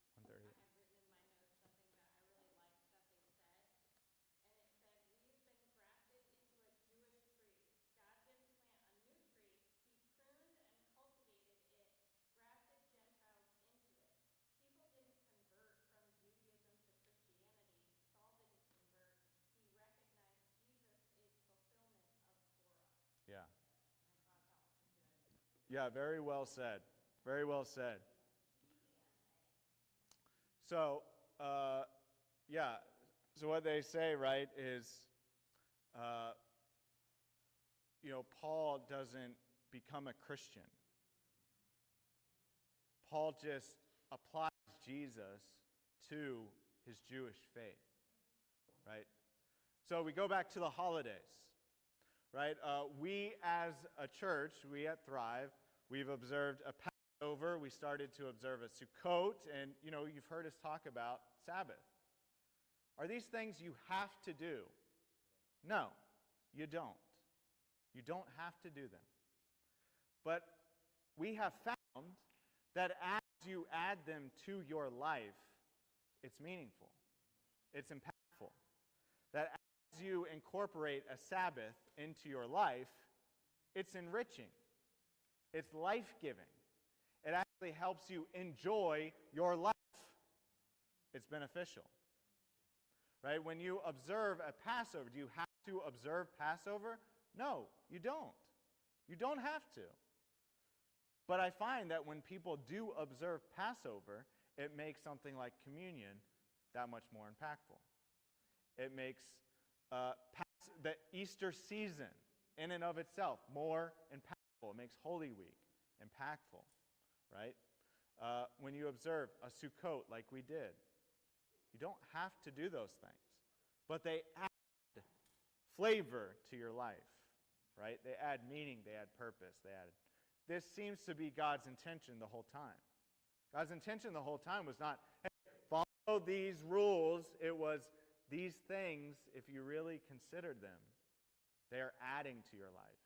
I just kind of wanted to make a comment. The Bema episode 138. 138. I have written in my notes something that I really liked that they said. And it said, we've been grafted into a Jewish tree. God didn't plant a new tree. He pruned and cultivated it, grafted Gentiles into it. People didn't convert from Judaism to Christianity. Saul didn't convert. He recognized Jesus is fulfillment of Torah. Yeah. I thought that was good. Yeah, very well said. Very well said. So, so what they say, right, is, Paul doesn't become a Christian. Paul just applies Jesus to his Jewish faith, right? So we go back to the holidays, right? We as a church, we at Thrive, we've observed a Passover. We started to observe a Sukkot, and you've heard us talk about Sabbath. Are these things you have to do? No, you don't. You don't have to do them. But we have found that as you add them to your life, it's meaningful. It's impactful. That as you incorporate a Sabbath into your life, it's enriching. It's life-giving. It actually helps you enjoy your life. It's beneficial. Right? When you observe a Passover, do you have to observe Passover? No, you don't. You don't have to. But I find that when people do observe Passover, it makes something like communion that much more impactful. It makes the Easter season in and of itself more impactful. It makes Holy Week impactful, right? When you observe a Sukkot like we did, you don't have to do those things, but they add flavor to your life, right? They add meaning, they add purpose, This seems to be God's intention the whole time. God's intention the whole time was not, hey, follow these rules. It was these things, if you really considered them, they are adding to your life.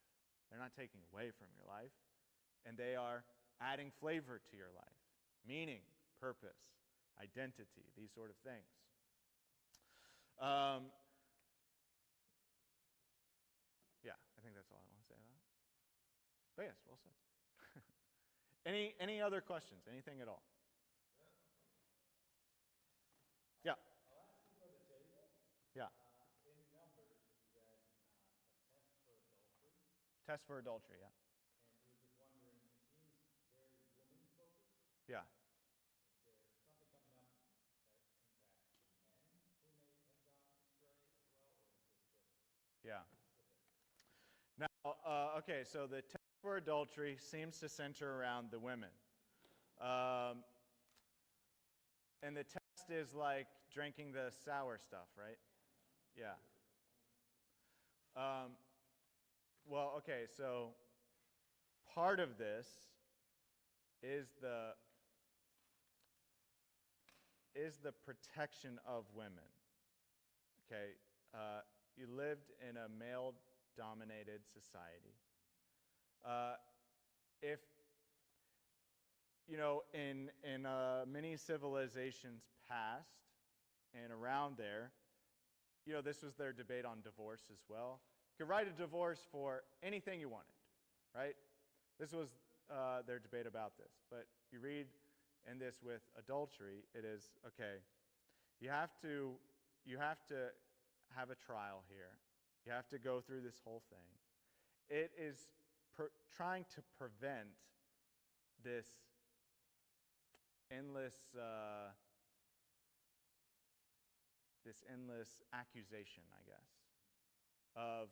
They're not taking away from your life. And they are adding flavor to your life. Meaning, purpose, identity, these sort of things. Yeah, I think that's all I want to say about it. But yes, well said. Any other questions? Anything at all? Yeah. I'll ask you for the table. Yeah. In Numbers, you read a test for adultery, Test for adultery, yeah. and we were just wondering, it seems very woman-focused. Yeah. Is there something coming up that impacts the men who may have gone astray as well, or is this just Yeah. specific? Now, okay, so the test for adultery seems to center around the women. And the test is like drinking the sour stuff, right? Yeah. Well, okay, so part of this is the protection of women. Okay, you lived in a male-dominated society. If you know, in many civilizations past and around there, you know, this was their debate on divorce as well. You could write a divorce for anything you wanted, right? This was their debate about this. But you read in this with adultery, it is, okay, you have to have a trial here. You have to go through this whole thing. It is trying to prevent this endless accusation, I guess, of,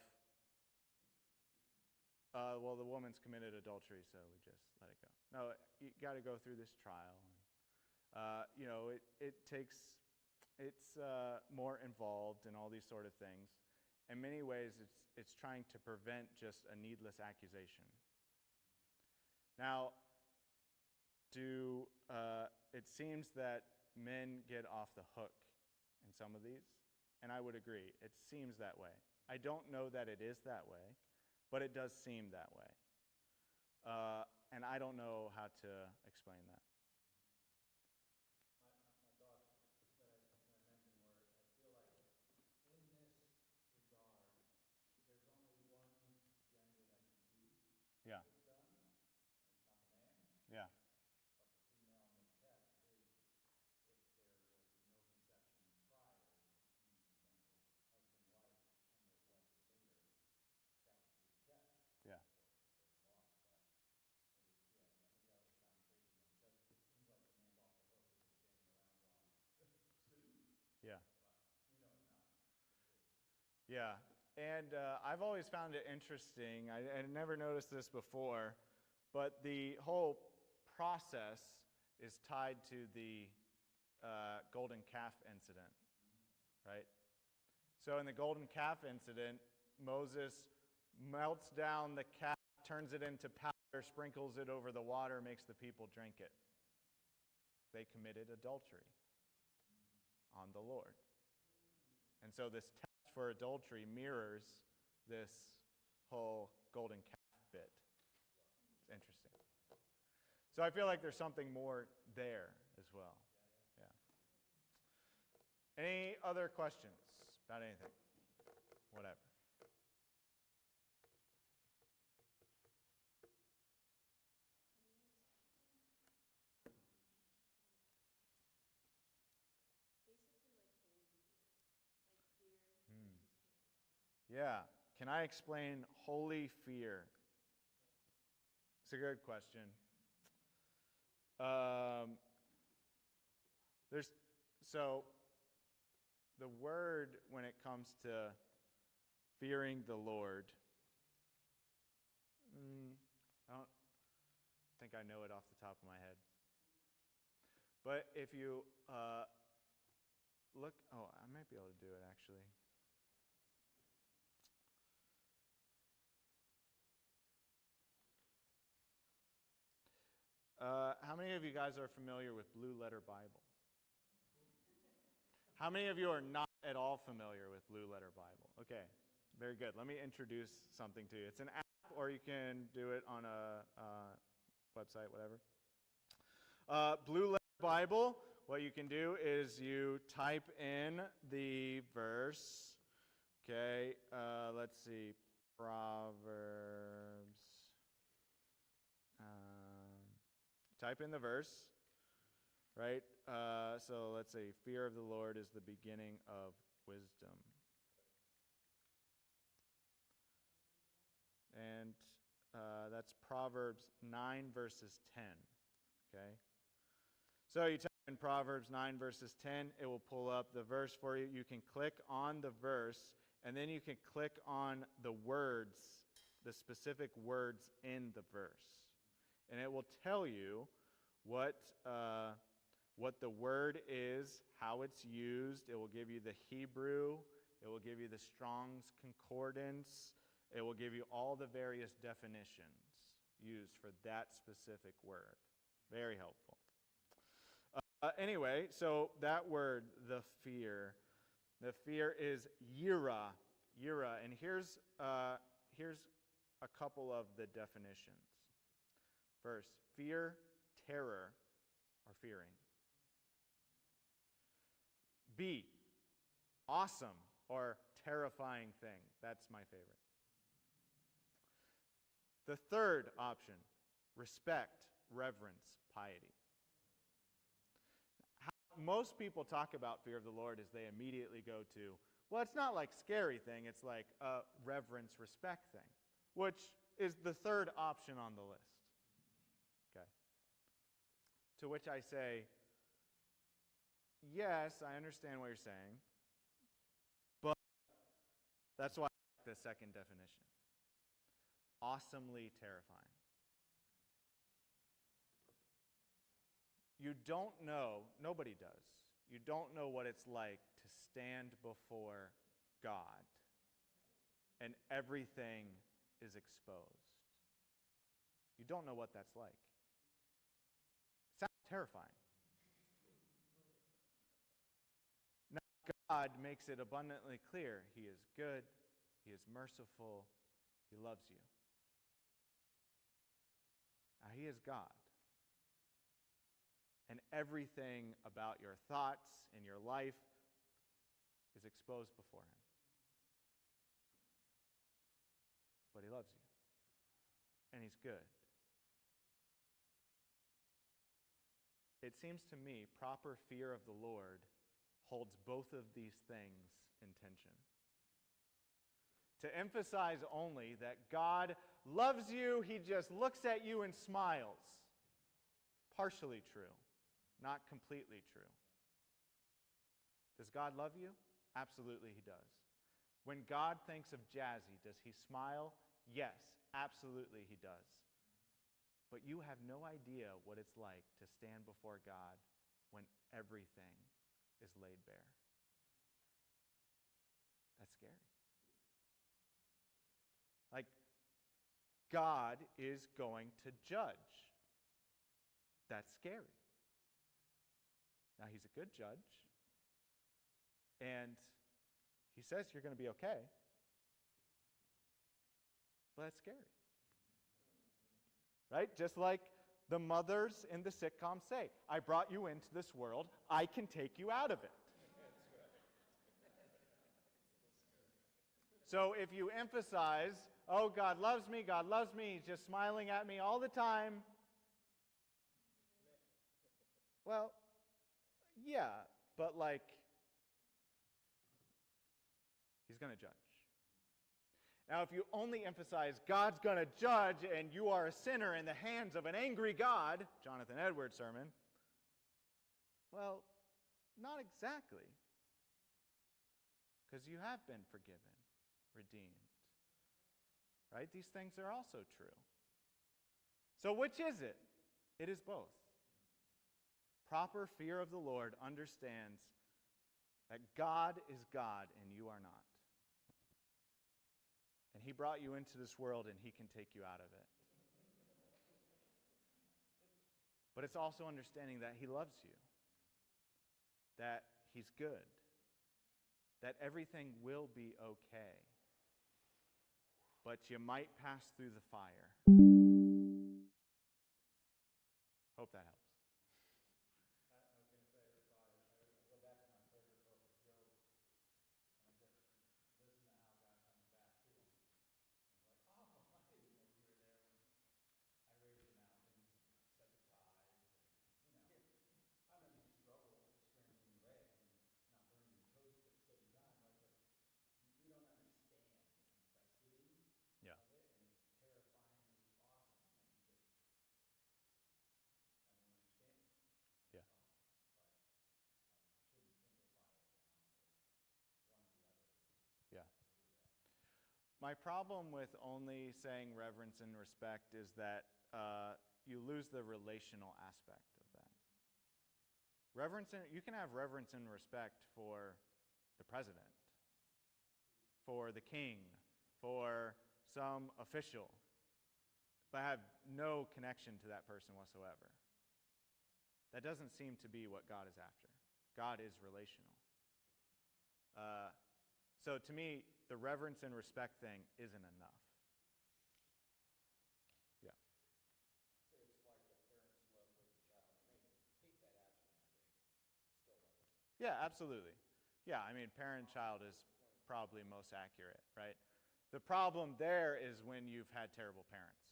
well, the woman's committed adultery, so we just let it go. No, you got to go through this trial. And, you know, it's more involved in all these sort of things. In many ways, it's trying to prevent just a needless accusation. Now, it seems that men get off the hook in some of these, and I would agree. It seems that way. I don't know that it is that way, but it does seem that way. And I don't know how to explain that. My thoughts that I mentioned were, I feel like in this regard, there's only one gender that can prove Yeah. it's done, and it's not the man. Yeah. But the female in this test is if there was no conception prior between consensual husband and wife, and there was later, that would be the test. Yeah. Of course, that they lost, but it was, yeah, I think that was the conversation. Like, it seems like the man's off the hook, is just standing around going, see? Yeah. But we know it's not the case. Yeah, and I've always found it interesting. I never noticed this before, but the whole process is tied to the golden calf incident, right? So in the golden calf incident, Moses melts down the calf, turns it into powder, sprinkles it over the water, makes the people drink it. They committed adultery on the Lord. And so this test for adultery mirrors this whole golden calf bit. It's interesting. So I feel like there's something more there as well. Yeah. Any other questions about anything? Whatever. Basically like holy fear, like fear versus fear of God. Yeah. Can I explain holy fear? It's a good question. So the word when it comes to fearing the Lord, I don't think I know it off the top of my head. But if you look, I might be able to do it actually. How many of you guys are familiar with Blue Letter Bible? How many of you are not at all familiar with Blue Letter Bible? Okay, very good. Let me introduce something to you. It's an app, or you can do it on a website, whatever. Blue Letter Bible, what you can do is you type in the verse. Okay, let's see, Proverbs. Type in the verse, right? So let's say, fear of the Lord is the beginning of wisdom. And that's Proverbs 9, verses 10. Okay? So you type in Proverbs 9, verses 10. It will pull up the verse for you. You can click on the verse, and then you can click on the words, the specific words in the verse. And it will tell you what the word is, how it's used. It will give you the Hebrew. It will give you the Strong's Concordance. It will give you all the various definitions used for that specific word. Very helpful. Anyway, so that word, the fear is yira. Yira. And here's a couple of the definitions. First, fear, terror, or fearing. B, awesome or terrifying thing. That's my favorite. The third option, respect, reverence, piety. How most people talk about fear of the Lord is they immediately go to, well, it's not like scary thing, it's like a reverence, respect thing, which is the third option on the list. Okay. To which I say, yes, I understand what you're saying, but that's why I like the second definition. Awesomely terrifying. You don't know, nobody does, you don't know what it's like to stand before God and everything is exposed. You don't know what that's like. It sounds terrifying. Now, God makes it abundantly clear He is good, He is merciful, He loves you. Now, He is God. And everything about your thoughts and your life is exposed before Him. But He loves you. And He's good. It seems to me proper fear of the Lord holds both of these things in tension. To emphasize only that God loves you, He just looks at you and smiles. Partially true, not completely true. Does God love you? Absolutely He does. When God thinks of Jazzy, does He smile? Yes, absolutely He does. But you have no idea what it's like to stand before God when everything is laid bare. That's scary. Like, God is going to judge. That's scary. Now, He's a good judge, and He says you're going to be okay, but that's scary. Right? Just like the mothers in the sitcom say, I brought you into this world, I can take you out of it. So if you emphasize, oh, God loves me, He's just smiling at me all the time. Well, yeah, but like, He's going to judge. Now, if you only emphasize God's going to judge and you are a sinner in the hands of an angry God, Jonathan Edwards' sermon, well, not exactly. Because you have been forgiven, redeemed. Right? These things are also true. So which is it? It is both. Proper fear of the Lord understands that God is God and you are not. And he brought you into this world and he can take you out of it. But it's also understanding that he loves you, that he's good, that everything will be okay. But you might pass through the fire. Hope that helps. I was going to say, that's why I go back to my favorite book of Job, and I just listen to how God comes back to him. And it's like, oh, I didn't know you were there when I raised the mountains and set the tides. And, I know you struggle scrambling your eggs and not burning your toast at the same time. Right? It's like, we don't understand the complexity Yeah. of it, and it's terrifyingly awesome. And just, I don't understand it. Yeah. It's awesome. But I shouldn't simplify it down to one or the other. Yeah. My problem with only saying reverence and respect is that you lose the relational aspect of that. You can have reverence and respect for the president, for the king, for some official, but have no connection to that person whatsoever. That doesn't seem to be what God is after. God is relational. So to me, the reverence and respect thing isn't enough. Yeah. Say it's like a parent's love for the child. You may hate that action that day, still love them. Yeah, absolutely. Yeah, I mean, parent-child is probably most accurate, right? The problem there is when you've had terrible parents,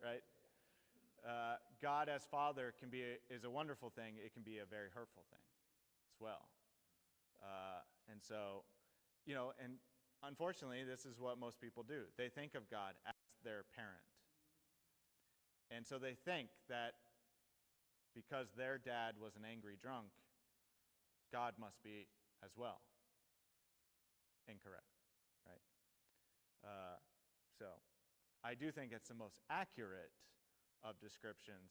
right? God as Father is a wonderful thing. It can be a very hurtful thing as well. And so, and unfortunately, this is what most people do. They think of God as their parent. And so they think that because their dad was an angry drunk, God must be as well. Incorrect, right? So I do think it's the most accurate of descriptions,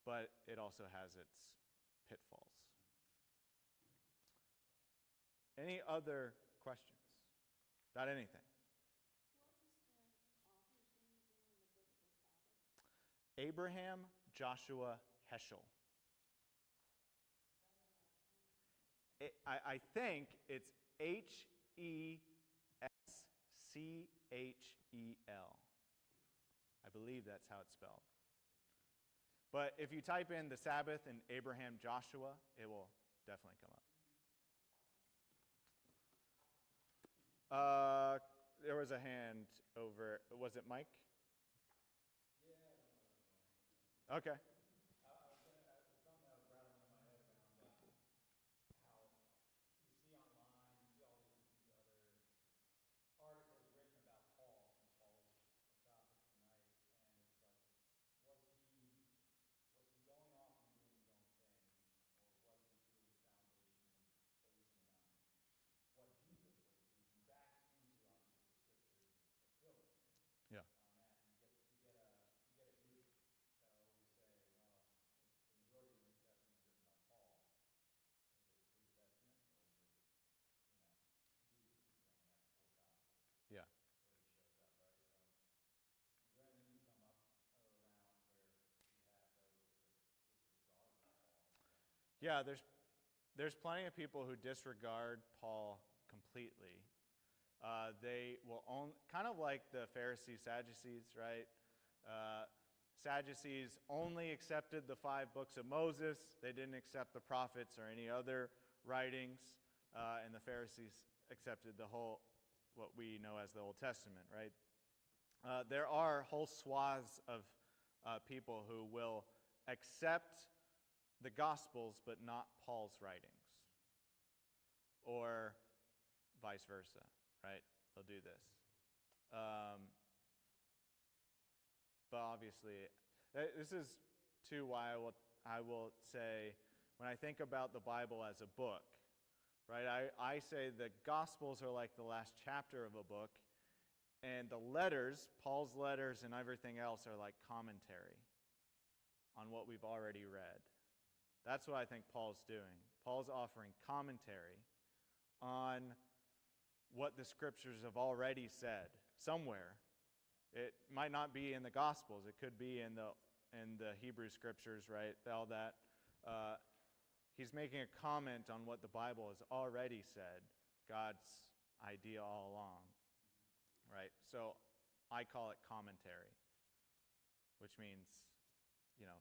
but it also has its pitfalls. Any other questions about anything? What was the author's name again on the book, The Sabbath? Abraham Joshua Heschel. I think it's Heschel. I believe that's how it's spelled. But if you type in the Sabbath and Abraham Joshua, it will definitely come up. There was a hand over. Was it Mike? Yeah, I don't know. Okay. Something that was rattling in my head around how you see online, you see all these other articles written about Paul, since Paul's a topic tonight, and it's like, was he going off and doing his own thing, or was he truly foundationally basing it on what Jesus was teaching, back into obviously the scriptures and fulfilling Yeah. on that? You get a group that always say, well, if the majority of the New Testament is written by Paul, is it his testament, or is it, Jesus, since we only have 4 gospels Yeah. where he shows up, right? So is there anything you come up or around where you have those that just disregard Paul? Yeah, there's plenty of people who disregard Paul completely. They will kind of like the Pharisees, Sadducees, right? Sadducees only accepted the 5 books of Moses. They didn't accept the prophets or any other writings. And the Pharisees accepted the whole, what we know as the Old Testament, right? There are whole swaths of people who will accept the Gospels but not Paul's writings, or vice versa, right? He'll do this. But obviously, this is too why I will say, when I think about the Bible as a book, right? I say the Gospels are like the last chapter of a book, and the letters, Paul's letters and everything else, are like commentary on what we've already read. That's what I think Paul's doing. Paul's offering commentary on what the Scriptures have already said somewhere. It might not be in the Gospels. It could be in the Hebrew Scriptures, right? All that. He's making a comment on what the Bible has already said, God's idea all along, right? So I call it commentary, which means,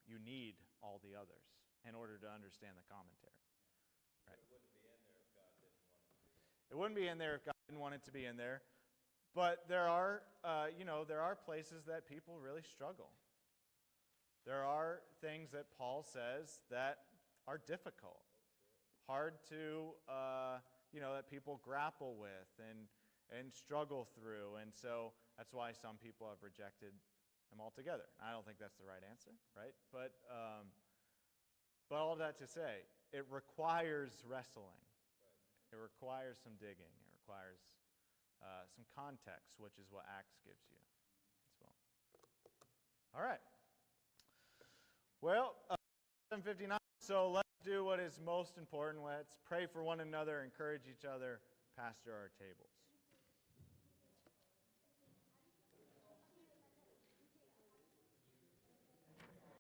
you need all the others in order to understand the commentary. Right? It wouldn't be in there if God didn't want it to be in there. It wouldn't be in there if God didn't want it to be in there. But there are places that people really struggle. There are things that Paul says that are difficult, hard to, that people grapple with and struggle through. And so that's why some people have rejected him altogether. I don't think that's the right answer, right? But all that to say, it requires wrestling. It requires some digging. It requires some context, which is what Acts gives you as well. All right. Well, 7:59. So let's do what is most important. Let's pray for one another, encourage each other, pastor our tables.